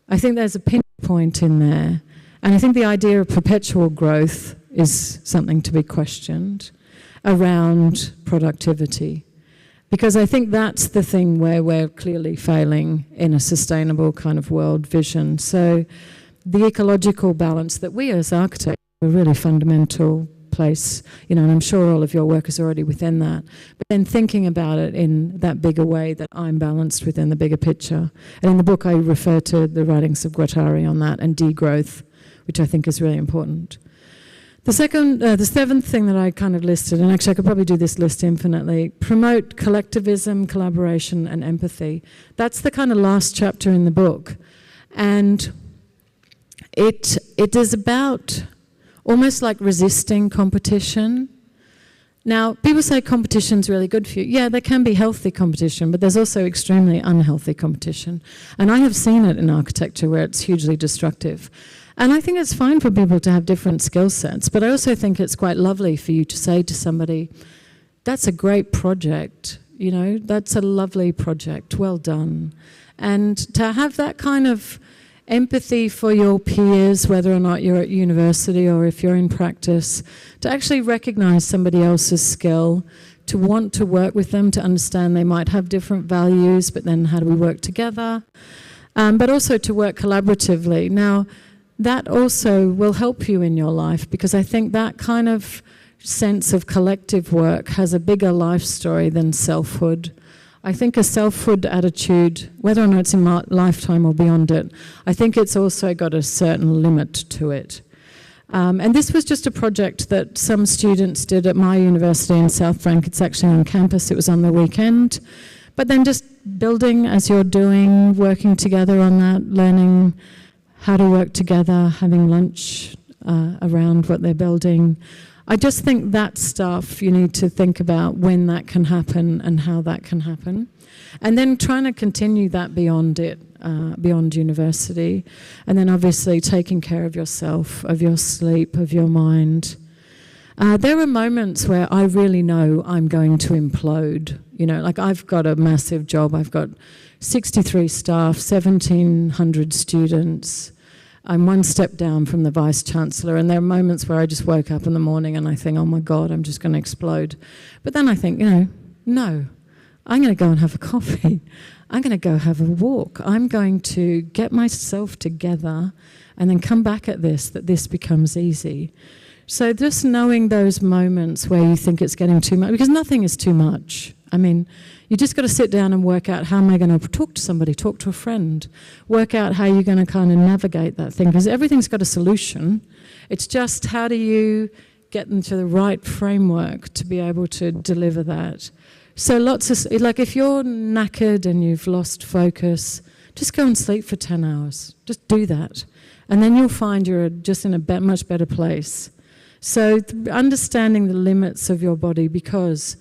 I think there's a pinch point in there, and I think the idea of perpetual growth is something to be questioned around productivity, because I think that's the thing where we're clearly failing in a sustainable kind of world vision. So the ecological balance that we as architects are a really fundamental place, you know, and I'm sure all of your work is already within that, but then thinking about it in that bigger way, that I'm balanced within the bigger picture. And in the book I refer to the writings of Guattari on that and degrowth, which I think is really important. The seventh thing that I kind of listed, and actually I could probably do this list infinitely, promote collectivism, collaboration, and empathy. That's the kind of last chapter in the book. And it is about almost like resisting competition. Now, people say competition's really good for you. Yeah, there can be healthy competition, but there's also extremely unhealthy competition. And I have seen it in architecture where it's hugely destructive. And I think it's fine for people to have different skill sets, but I also think it's quite lovely for you to say to somebody, that's a great project, You know, that's a lovely project. Well done. And to have that kind of empathy for your peers, whether or not you're at university or if you're in practice, to actually recognize somebody else's skill, to want to work with them, to understand they might have different values, but then how do we work together? But also to work collaboratively. Now, that also will help you in your life, because I think that kind of sense of collective work has a bigger life story than selfhood. I think a selfhood attitude, whether or not it's in my lifetime or beyond it, I think it's also got a certain limit to it. And this was just a project that some students did at my university in South Bank. It's actually on campus, it was on the weekend. But then just building as you're doing, working together on that, learning how to work together, having lunch around what they're building. I just think that stuff you need to think about when that can happen and how that can happen. And then trying to continue that beyond it, beyond university. And then obviously taking care of yourself, of your sleep, of your mind. There are moments where I really know I'm going to implode. You know, like I've got a massive job. I've got 63 staff, 1,700 students. I'm one step down from the Vice-Chancellor, and there are moments where I just woke up in the morning and I think, oh my God, I'm just going to explode. But then I think, you know, no, I'm going to go and have a coffee. I'm going to go have a walk. I'm going to get myself together and then come back at this, that this becomes easy. So just knowing those moments where you think it's getting too much, because nothing is too much. I mean, you just got to sit down and work out how am I going to talk to somebody, talk to a friend, work out how you're going to kind of navigate that thing, because everything's got a solution. It's just how do you get into the right framework to be able to deliver that. So lots of, like if you're knackered and you've lost focus, just go and sleep for 10 hours. Just do that. And then you'll find you're just in a much better place. So understanding the limits of your body, because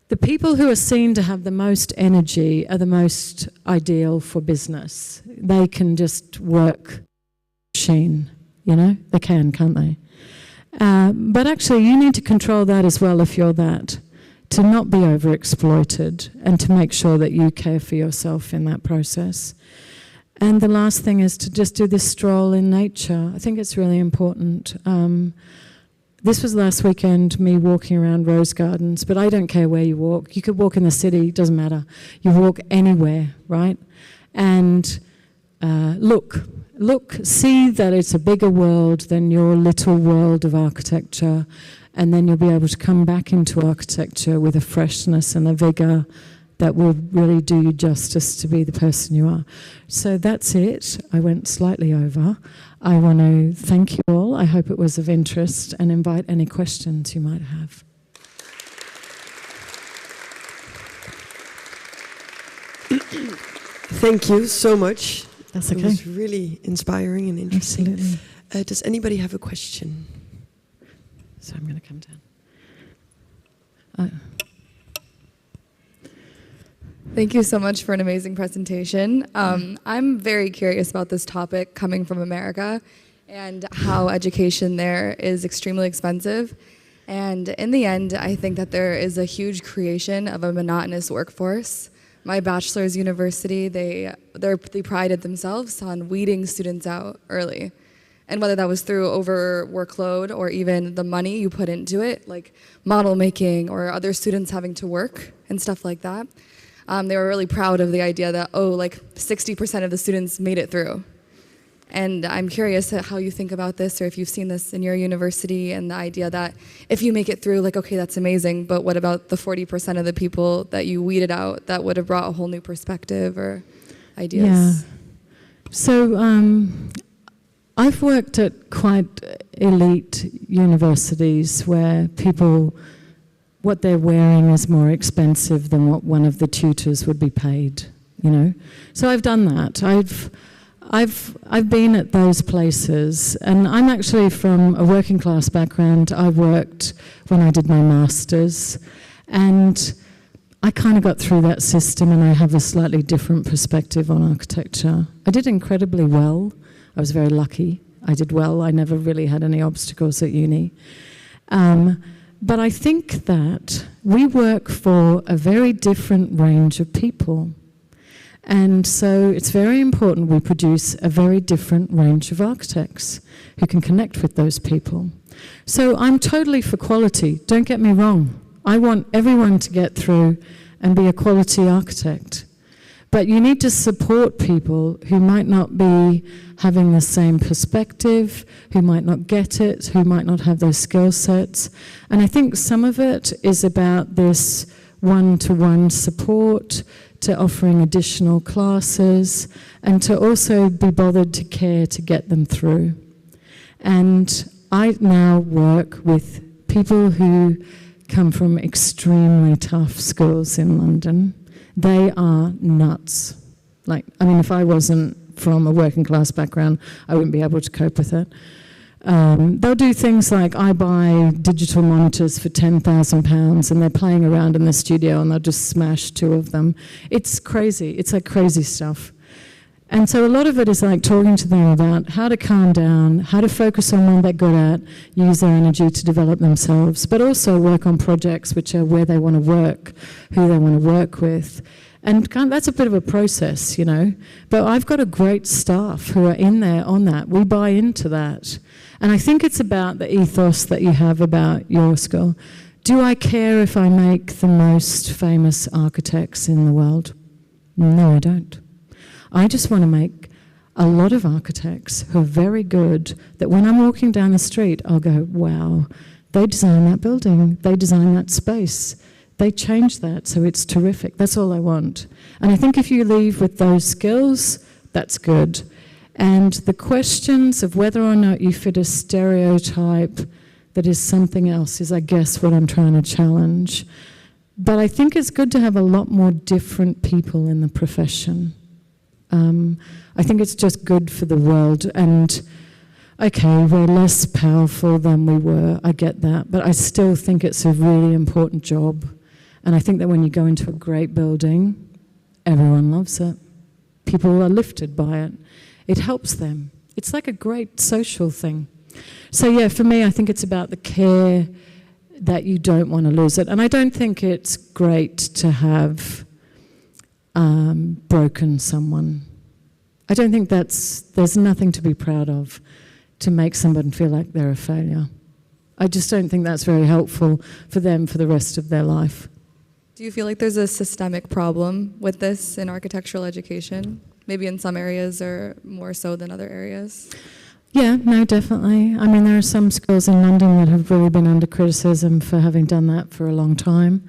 the people who are seen to have the most energy are the most ideal for business. They can just work machine, you know? They can, can't they? But actually, you need to control that as well if you're that, to not be overexploited and to make sure that you care for yourself in that process. And the last thing is to just do this stroll in nature. I think it's really important. This was last weekend, me walking around rose gardens, but I don't care where you walk. You could walk in the city, it doesn't matter. You walk anywhere, right? And look, see that it's a bigger world than your little world of architecture, and then you'll be able to come back into architecture with a freshness and a vigor that will really do you justice to be the person you are. So that's it. I went slightly over. I want to thank you all. I hope it was of interest and invite any questions you might have. Thank you so much. That's okay. It was really inspiring and interesting. Absolutely. Does anybody have a question? So I'm going to come down. Thank you so much for an amazing presentation. I'm very curious about this topic coming from America and how education there is extremely expensive. And in the end, I think that there is a huge creation of a monotonous workforce. My bachelor's university, they prided themselves on weeding students out early. And whether that was through over workload or even the money you put into it, like model making or other students having to work and stuff like that. They were really proud of the idea that, like 60% of the students made it through. And I'm curious how you think about this, or if you've seen this in your university, and the idea that if you make it through, like, okay, that's amazing, but what about the 40% of the people that you weeded out that would have brought a whole new perspective or ideas? Yeah. So I've worked at quite elite universities where people, what they're wearing is more expensive than what one of the tutors would be paid, you know. So I've done that. I've been at those places, and I'm actually from a working class background. I worked when I did my master's, and I kind of got through that system, and I have a slightly different perspective on architecture. I did incredibly well. I was very lucky. I did well. I never really had any obstacles at uni. But I think that we work for a very different range of people. And so it's very important we produce a very different range of architects who can connect with those people. So I'm totally for quality, don't get me wrong. I want everyone to get through and be a quality architect. But you need to support people who might not be having the same perspective, who might not get it, who might not have those skill sets. And I think some of it is about this one-to-one support, to offering additional classes, and to also be bothered to care to get them through. And I now work with people who come from extremely tough schools in London. They are nuts. Like, I mean, if I wasn't from a working class background, I wouldn't be able to cope with it. They'll do things like, I buy digital monitors for £10,000 and they're playing around in the studio and they'll just smash 2 of them. It's crazy. It's like crazy stuff. And so a lot of it is like talking to them about how to calm down, how to focus on what they're good at, use their energy to develop themselves, but also work on projects which are where they want to work, who they want to work with. And that's a bit of a process, you know. But I've got a great staff who are in there on that. We buy into that. And I think it's about the ethos that you have about your school. Do I care if I make the most famous architects in the world? No, I don't. I just want to make a lot of architects who are very good, that when I'm walking down the street, I'll go, wow, they designed that building, they designed that space, they changed that, so it's terrific. That's all I want. And I think if you leave with those skills, that's good. And the questions of whether or not you fit a stereotype that is something else is, I guess, what I'm trying to challenge. But I think it's good to have a lot more different people in the profession. I think it's just good for the world. And okay, we're less powerful than we were, I get that, but I still think it's a really important job. And I think that when you go into a great building, everyone loves it. People are lifted by it. It helps them. It's like a great social thing. So yeah, for me, I think it's about the care that you don't want to lose it. And I don't think it's great to have broken someone. I don't think there's nothing to be proud of to make somebody feel like they're a failure. I just don't think that's very helpful for them for the rest of their life. Do you feel like there's a systemic problem with this in architectural education? Maybe in some areas or more so than other areas? Yeah, no, definitely. I mean, there are some schools in London that have really been under criticism for having done that for a long time.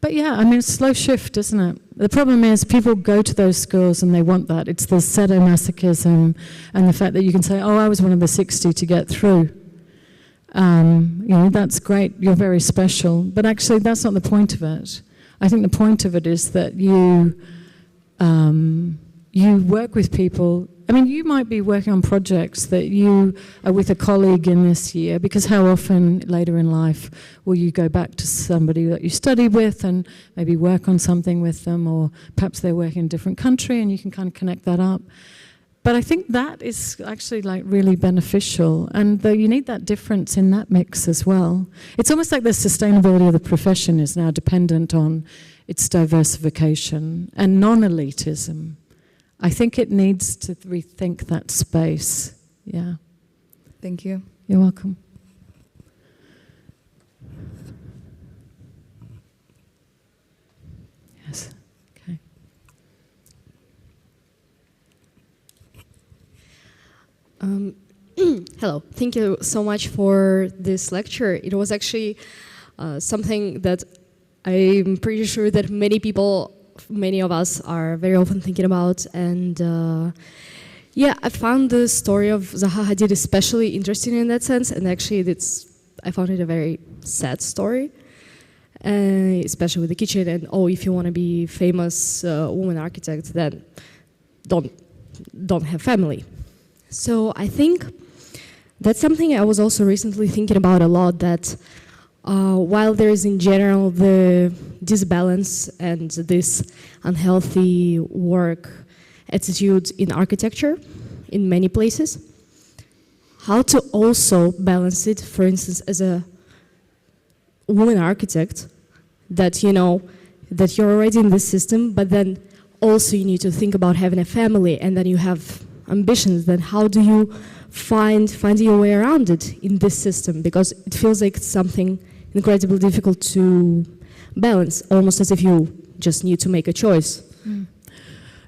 But yeah, I mean, it's a slow shift, isn't it? The problem is people go to those schools and they want that. It's the sadomasochism and the fact that you can say, oh, I was one of the 60 to get through. You know, that's great, you're very special. But actually, that's not the point of it. I think the point of it is that you work with people. I mean, you might be working on projects that you are with a colleague in this year, because how often later in life will you go back to somebody that you studied with and maybe work on something with them, or perhaps they're working in a different country and you can kind of connect that up. But I think that is actually like really beneficial, and you need that difference in that mix as well. It's almost like the sustainability of the profession is now dependent on its diversification and non-elitism. I think it needs to rethink that space. Yeah. Thank you. You're welcome. Yes. Okay. Hello. Thank you so much for this lecture. It was actually something that I'm pretty sure that many of us are very often thinking about. And yeah, I found the story of Zaha Hadid especially interesting in that sense. And actually, I found it a very sad story, especially with the kitchen. And oh, if you want to be famous woman architect, then don't have family. So I think that's something I was also recently thinking about a lot, that while there is in general the disbalance and this unhealthy work attitude in architecture in many places, how to also balance it, for instance, as a woman architect, that you know that you're already in this system, but then also you need to think about having a family, and then you have ambitions. Then how do you find your way around it in this system? Because it feels like it's something incredibly difficult to balance, almost as if you just need to make a choice.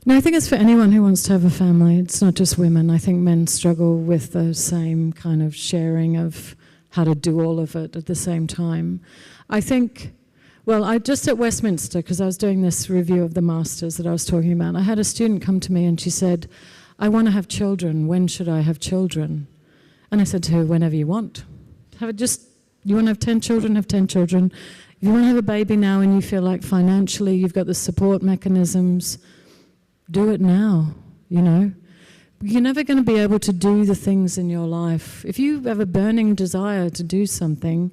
No, I think it's for anyone who wants to have a family. It's not just women. I think men struggle with the same kind of sharing of how to do all of it at the same time. I think, well, I just at Westminster, because I was doing this review of the masters that I was talking about, I had a student come to me and she said, I want to have children. When should I have children? And I said to her, whenever you want. Have it just, you want to have 10 children, have 10 children. If you want to have a baby now and you feel like financially you've got the support mechanisms, do it now, you know. You're never going to be able to do the things in your life. If you have a burning desire to do something,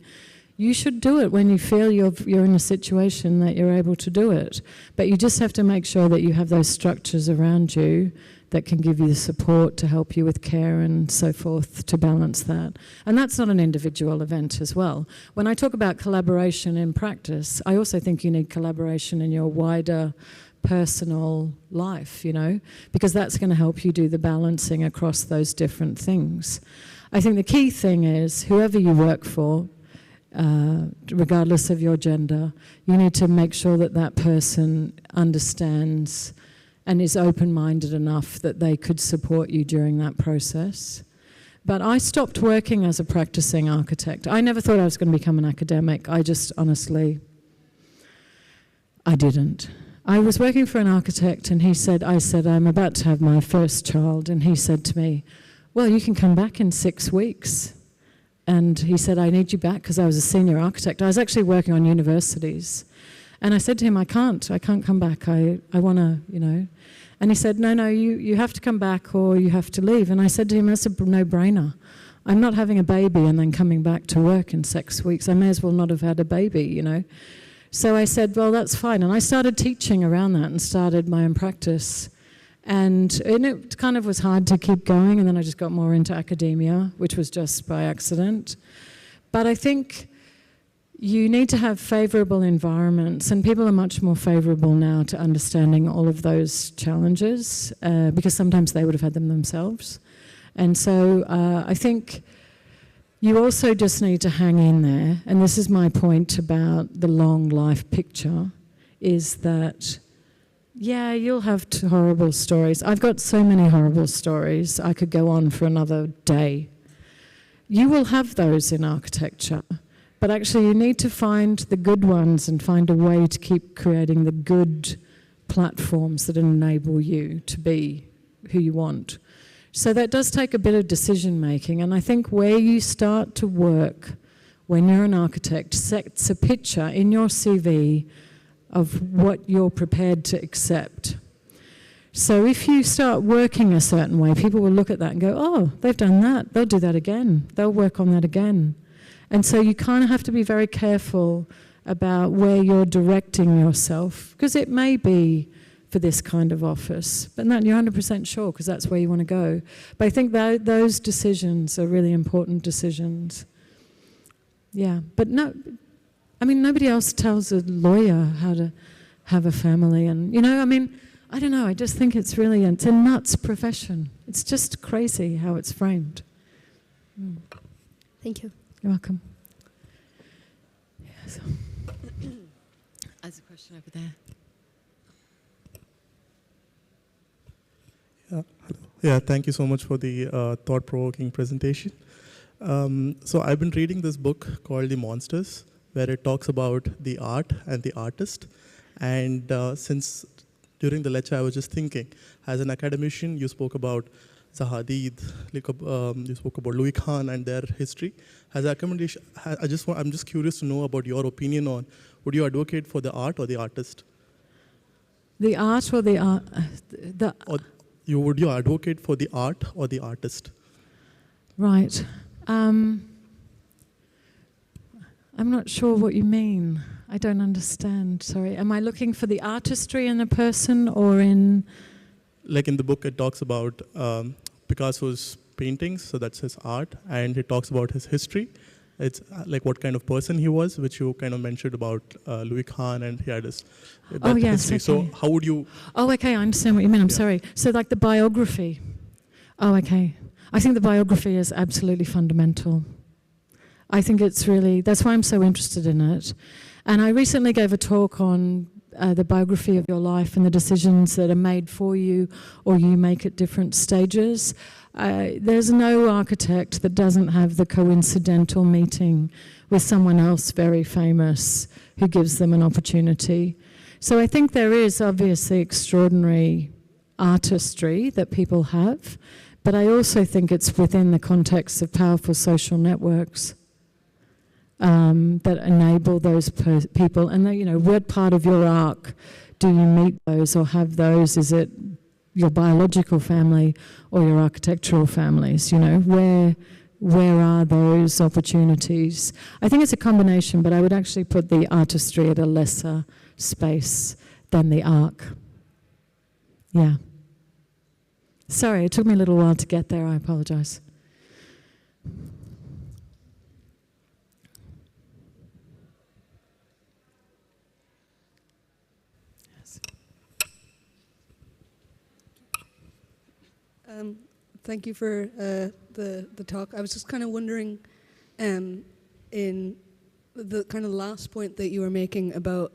you should do it when you feel you're in a situation that you're able to do it. But you just have to make sure that you have those structures around you that can give you the support to help you with care and so forth to balance that. And that's not an individual event as well. When I talk about collaboration in practice, I also think you need collaboration in your wider personal life, you know, because that's going to help you do the balancing across those different things. I think the key thing is whoever you work for, regardless of your gender, you need to make sure that that person understands and is open-minded enough that they could support you during that process. But I stopped working as a practicing architect. I never thought I was going to become an academic. I just honestly, I didn't. I was working for an architect and I said, I'm about to have my first child. And he said to me, well, you can come back in 6 weeks. And he said, I need you back because I was a senior architect. I was actually working on universities. And I said to him, I can't come back. I want to, you know. And he said, no, you have to come back or you have to leave. And I said to him, that's a no-brainer. I'm not having a baby and then coming back to work in 6 weeks. I may as well not have had a baby, you know. So I said, well, that's fine. And I started teaching around that and started my own practice. And it kind of was hard to keep going. And then I just got more into academia, which was just by accident. But I think you need to have favourable environments. And people are much more favourable now to understanding all of those challenges because sometimes they would have had them themselves. And so I think you also just need to hang in there, and this is my point about the long life picture, is that, yeah, you'll have horrible stories. I've got so many horrible stories. I could go on for another day. You will have those in architecture, but actually you need to find the good ones and find a way to keep creating the good platforms that enable you to be who you want. So that does take a bit of decision making, and I think where you start to work when you're an architect sets a picture in your CV of what you're prepared to accept. So if you start working a certain way, people will look at that and go, oh, they've done that, they'll do that again, they'll work on that again. And so you kind of have to be very careful about where you're directing yourself, because it may be for this kind of office, but not you're 100% sure because that's where you want to go. But I think that those decisions are really important decisions. Yeah, but no, I mean, nobody else tells a lawyer how to have a family, and you know, I mean, I don't know, I just think it's a nuts profession. It's just crazy how it's framed. Thank you. You're welcome. Yeah, so. There's a question over there. Yeah, thank you so much for the thought-provoking presentation. So I've been reading this book called The Monsters, where it talks about the art and the artist. And since during the lecture I was just thinking, as an academician, you spoke about Zaha Hadid, you spoke about Louis Kahn and their history. As an academician, I'm just curious to know about your opinion on, would you advocate for the art or the artist? The art or the art? Would you advocate for the art or the artist? Right. I'm not sure what you mean. I don't understand. Sorry. Am I looking for the artistry in a person or in... Like in the book, it talks about Picasso's paintings, so that's his art, and it talks about his history. It's like what kind of person he was, which you kind of mentioned about Louis Kahn, and he had his Oh, yes, history. So okay. how would you? Oh, okay, I understand what you mean. I'm Yeah. sorry. So like the biography. Oh, okay. I think the biography is absolutely fundamental. I think it's really, that's why I'm so interested in it. And I recently gave a talk on the biography of your life and the decisions that are made for you or you make at different stages. There's no architect that doesn't have the coincidental meeting with someone else very famous who gives them an opportunity. So I think there is obviously extraordinary artistry that people have, but I also think it's within the context of powerful social networks that enable those people. And they, what part of your arc do you meet those or have those? Is it your biological family or your architectural families? Where are those opportunities? I think it's a combination, but I would actually put the artistry at a lesser space than the arc. Yeah. Sorry, it took me a little while to get there. I apologize. Thank you for the talk. I was just kind of wondering, in the kind of last point that you were making about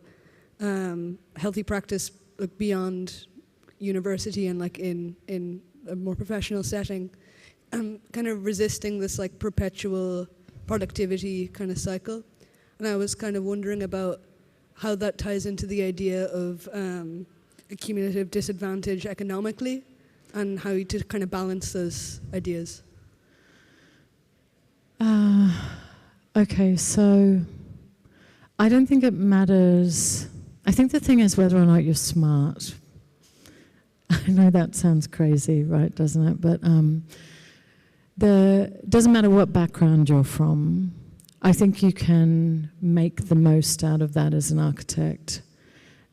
healthy practice beyond university and like in a more professional setting, kind of resisting this like perpetual productivity kind of cycle. And I was kind of wondering about how that ties into the idea of accumulative disadvantage economically, and how to kind of balance those ideas. Okay, so I don't think it matters. I think the thing is whether or not you're smart. I know that sounds crazy, right, doesn't it? But it doesn't matter what background you're from. I think you can make the most out of that as an architect.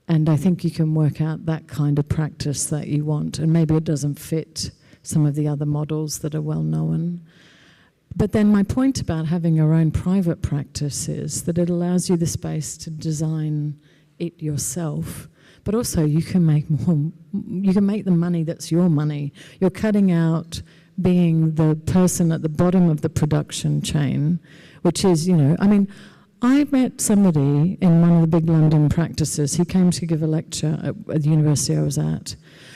And I think you can work out that kind of practice that you want. And maybe it doesn't fit some of the other models that are well known. But then my point about having your own private practice is that it allows you the space to design it yourself. But also you can make more, you can make the money that's your money. You're cutting out being the person at the bottom of the production chain, which is, I met somebody in one of the big London practices. He came to give a lecture at the university I was at.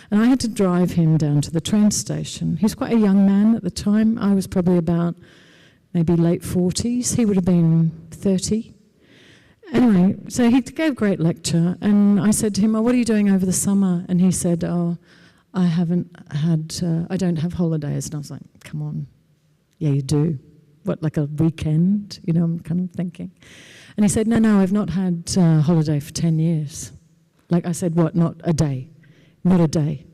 And I had to drive him down to the train station. He was quite a young man at the time. I was probably about maybe late 40s. He would have been 30. Anyway, so he gave a great lecture. And I said to him, what are you doing over the summer? And he said, I don't have holidays. And I was like, come on. Yeah, you do. What, like a weekend? I'm kind of thinking. And he said, no, I've not had a holiday for 10 years. Like I said, what, not a day? Not a day.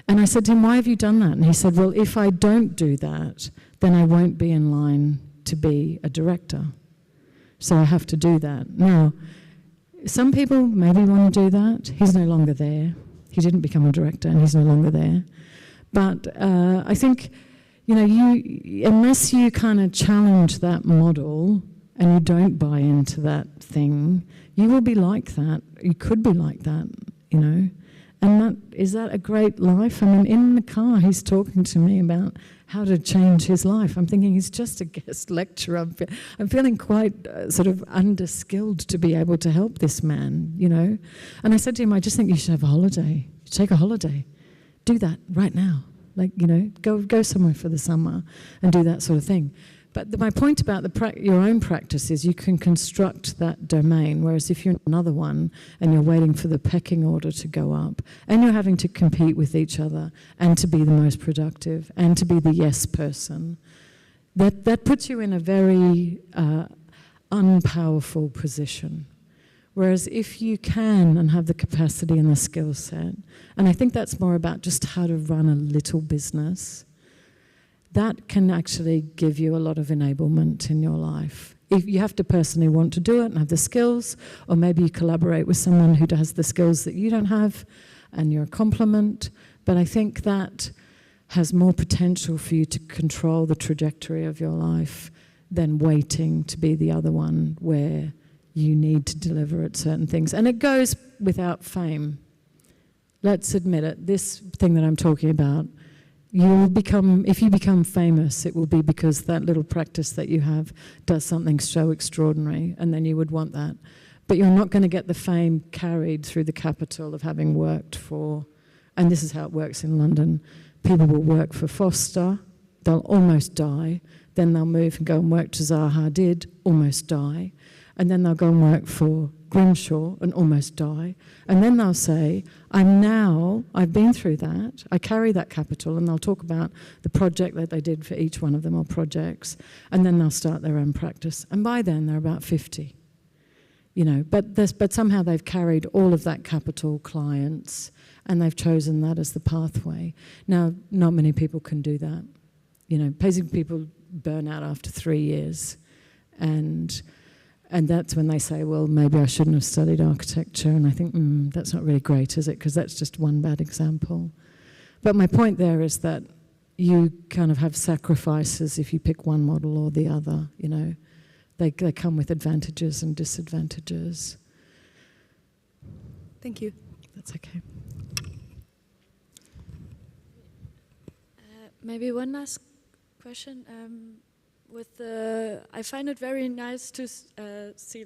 And I said to him, why have you done that? And he said, well, if I don't do that, then I won't be in line to be a director. So I have to do that. Now, some people maybe want to do that. He's no longer there. He didn't become a director and he's no longer there. But I think, unless you kind of challenge that model and you don't buy into that thing, you will be like that. You could be like that, And is that a great life? I mean, in the car, he's talking to me about how to change his life. I'm thinking he's just a guest lecturer. I'm feeling quite sort of underskilled to be able to help this man, And I said to him, I just think you should have a holiday. Take a holiday. Do that right now. Like, go somewhere for the summer and do that sort of thing. But my point about your own practice is you can construct that domain, whereas if you're in another one and you're waiting for the pecking order to go up and you're having to compete with each other and to be the most productive and to be the yes person, that puts you in a very unpowerful position. Whereas if you can and have the capacity and the skill set, and I think that's more about just how to run a little business, that can actually give you a lot of enablement in your life. If you have to personally want to do it and have the skills, or maybe you collaborate with someone who has the skills that you don't have and you're a complement, but I think that has more potential for you to control the trajectory of your life than waiting to be the other one where you need to deliver at certain things. And it goes without fame. Let's admit it, this thing that I'm talking about, if you become famous, it will be because that little practice that you have does something so extraordinary, and then you would want that. But you're not going to get the fame carried through the capital of having worked for, and this is how it works in London, people will work for Foster, they'll almost die, then they'll move and go and work to Zaha Hadid, almost die, and then they'll go and work for Grimshaw and almost die, and then they'll say, I've been through that, I carry that capital, and they'll talk about the project that they did for each one of them, or projects, and then they'll start their own practice, and by then they're about 50. But somehow they've carried all of that capital, clients, and they've chosen that as the pathway. Now, not many people can do that. Basically people burn out after 3 years, and that's when they say, well, maybe I shouldn't have studied architecture, and I think, that's not really great, is it? Because that's just one bad example. But my point there is that you kind of have sacrifices if you pick one model or the other, They come with advantages and disadvantages. Thank you. That's okay. Maybe one last question. I find it very nice to see,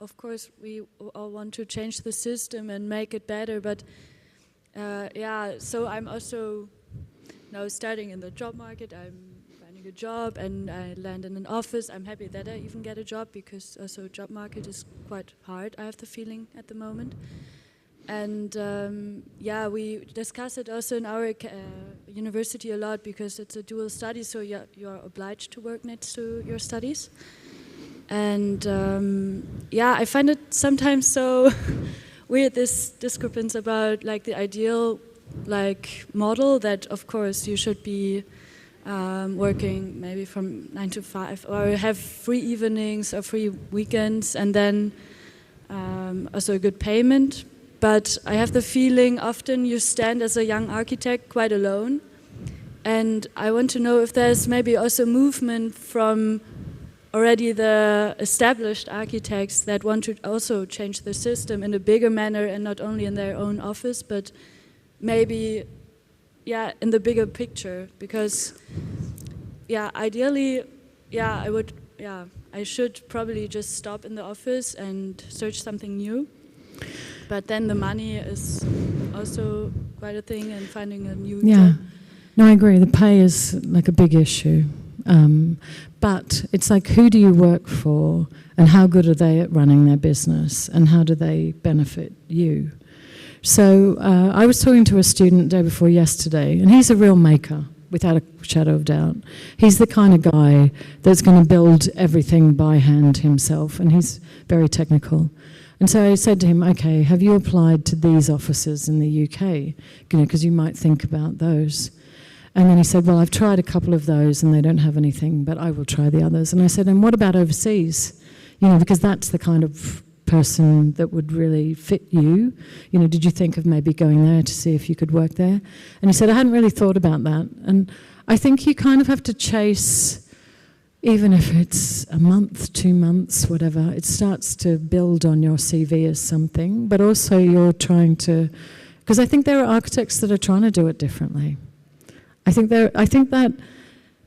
of course, we all want to change the system and make it better, but so I'm also now starting in the job market. I'm finding a job and I land in an office. I'm happy that I even get a job, because also job market is quite hard, I have the feeling, at the moment. And we discuss it also in our university a lot, because it's a dual study, so you're obliged to work next to your studies. And I find it sometimes so weird, this discrepancy about the ideal model that, of course, you should be working maybe from 9 to 5, or have free evenings or free weekends, and then also a good payment. But I have the feeling often you stand as a young architect quite alone, and I want to know if there's maybe also movement from already the established architects that want to also change the system in a bigger manner, and not only in their own office, but maybe in the bigger picture, because ideally I should probably just stop in the office and search something new, but then the money is also quite a thing, and finding a new job. No, I agree, the pay is a big issue, but it's who do you work for, and how good are they at running their business, and how do they benefit you? So I was talking to a student day before yesterday, and he's a real maker, without a shadow of doubt. He's the kind of guy that's going to build everything by hand himself, and he's very technical. And so I said to him, okay, have you applied to these offices in the UK? Because you might think about those. And then he said, well, I've tried a couple of those and they don't have anything, but I will try the others. And I said, and what about overseas? Because that's the kind of person that would really fit you. Did you think of maybe going there to see if you could work there? And he said, I hadn't really thought about that. And I think you kind of have to chase, even if it's a month, 2 months, whatever, it starts to build on your CV as something, but also you're trying to, because I think there are architects that are trying to do it differently. I think that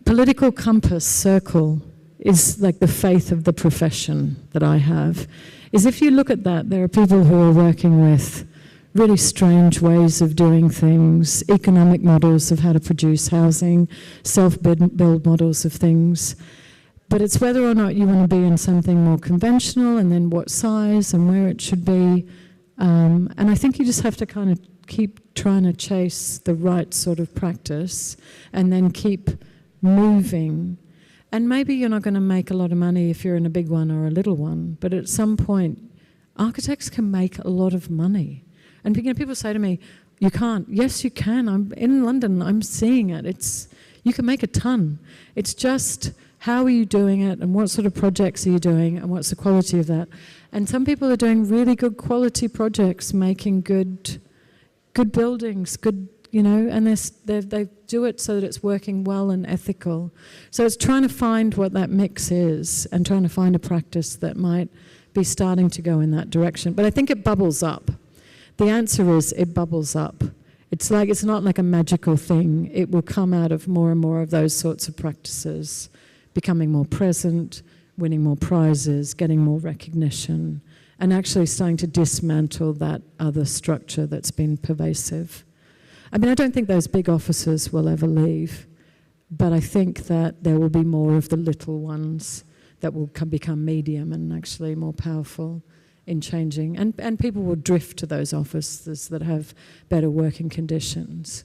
political compass circle is the faith of the profession that I have, is if you look at that, there are people who are working with really strange ways of doing things, economic models of how to produce housing, self-build models of things. But it's whether or not you want to be in something more conventional, and then what size and where it should be. And I think you just have to kind of keep trying to chase the right sort of practice, and then keep moving. And maybe you're not going to make a lot of money if you're in a big one or a little one, but at some point, architects can make a lot of money. And people say to me, you can't. Yes, you can. I'm in London, I'm seeing it. You can make a ton. It's just, how are you doing it, and what sort of projects are you doing, and what's the quality of that? And some people are doing really good quality projects, making good buildings, good you know, and they do it so that it's working well and ethical. So it's trying to find what that mix is and trying to find a practice that might be starting to go in that direction. But I think it bubbles up. The answer is it bubbles up. It's not like a magical thing. It will come out of more and more of those sorts of practices, becoming more present, winning more prizes, getting more recognition, and actually starting to dismantle that other structure that's been pervasive. I mean, I don't think those big offices will ever leave, but I think that there will be more of the little ones that will become medium and actually more powerful in changing. And people will drift to those offices that have better working conditions.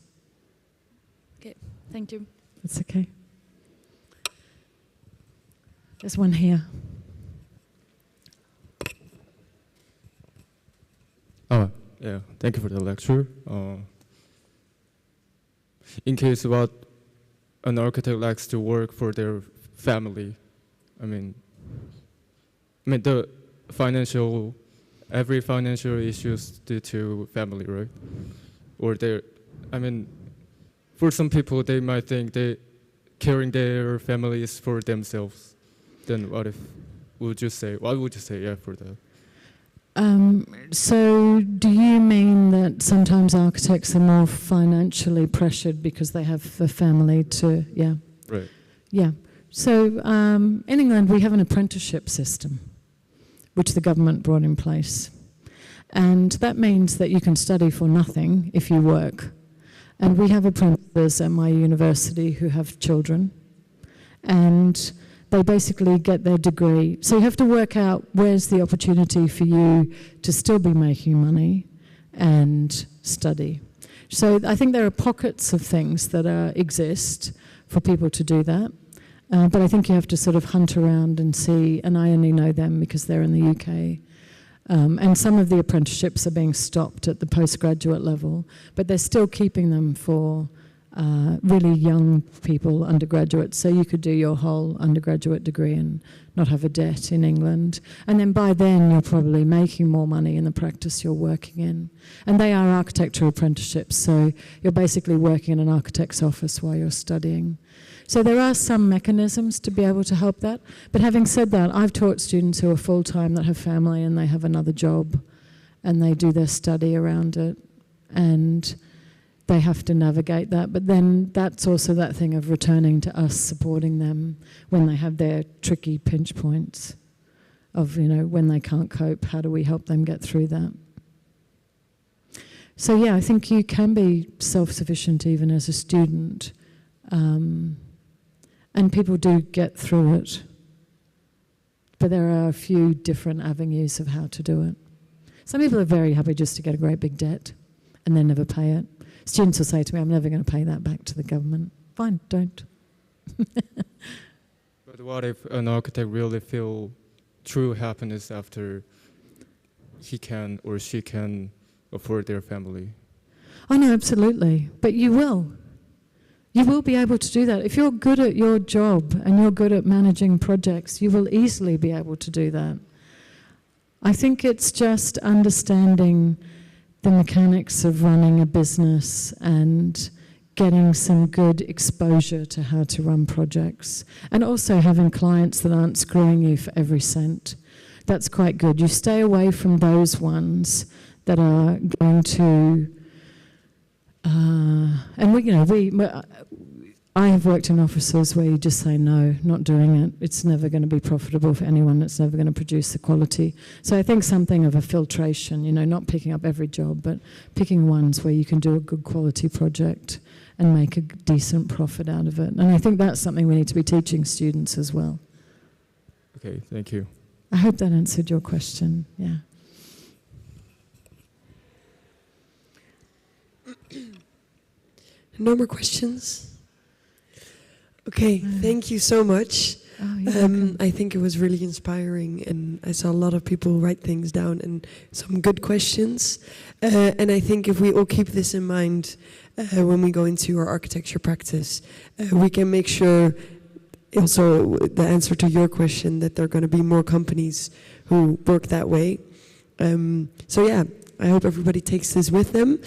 Okay, thank you. It's okay. There's one here. Yeah, thank you for the lecture. In case what an architect likes to work for their family, I mean the every financial issues due to family, right? Or for some people they might think caring their families for themselves. Then what would you say for that? So do you mean that sometimes architects are more financially pressured because they have a family to, yeah? Right. Yeah. So in England we have an apprenticeship system, which the government brought in place. And that means that you can study for nothing if you work. And we have apprentices at my university who have children. And they basically get their degree. So you have to work out where's the opportunity for you to still be making money and study. So I think there are pockets of things that exist for people to do that. But I think you have to sort of hunt around and see, and I only know them because they're in the UK. And some of the apprenticeships are being stopped at the postgraduate level, but they're still keeping them for really young people, undergraduates, so you could do your whole undergraduate degree and not have a debt in England. And then by then you're probably making more money in the practice you're working in. And they are architecture apprenticeships, so you're basically working in an architect's office while you're studying. So there are some mechanisms to be able to help that. But having said that, I've taught students who are full-time that have family and they have another job and they do their study around it. And they have to navigate that, but then that's also that thing of returning to us, supporting them when they have their tricky pinch points of, you know, when they can't cope, how do we help them get through that? So yeah, I think you can be self-sufficient even as a student, and people do get through it, but there are a few different avenues of how to do it. Some people are very happy just to get a great big debt and then never pay it. Students will say to me, I'm never going to pay that back to the government. Fine, don't. But what if an architect really feel true happiness after he can or she can afford their family? Oh no, absolutely. But you will. You will be able to do that. If you're good at your job and you're good at managing projects, you will easily be able to do that. I think it's just understanding the mechanics of running a business and getting some good exposure to how to run projects, and also having clients that aren't screwing you for every cent. That's quite good. You stay away from those ones that are going to, I have worked in offices where you just say, no, not doing it. It's never going to be profitable for anyone. It's never going to produce the quality. So I think something of a filtration, you know, not picking up every job, but picking ones where you can do a good quality project and make a decent profit out of it. And I think that's something we need to be teaching students as well. Okay, thank you. I hope that answered your question, yeah. No more questions? Okay, thank you so much. Oh, you're welcome. I think it was really inspiring, and I saw a lot of people write things down and some good questions. And I think if we all keep this in mind when we go into our architecture practice, we can make sure, also the answer to your question, that there are going to be more companies who work that way. So yeah, I hope everybody takes this with them.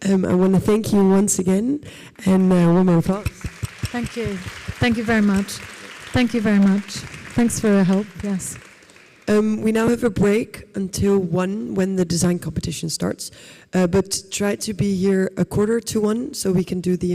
I want to thank you once again, and one more applause. Thank you. Thank you very much. Thank you very much. Thanks for your help. Yes. We now have a break until 1 when the design competition starts, but try to be here 1:45 so we can do the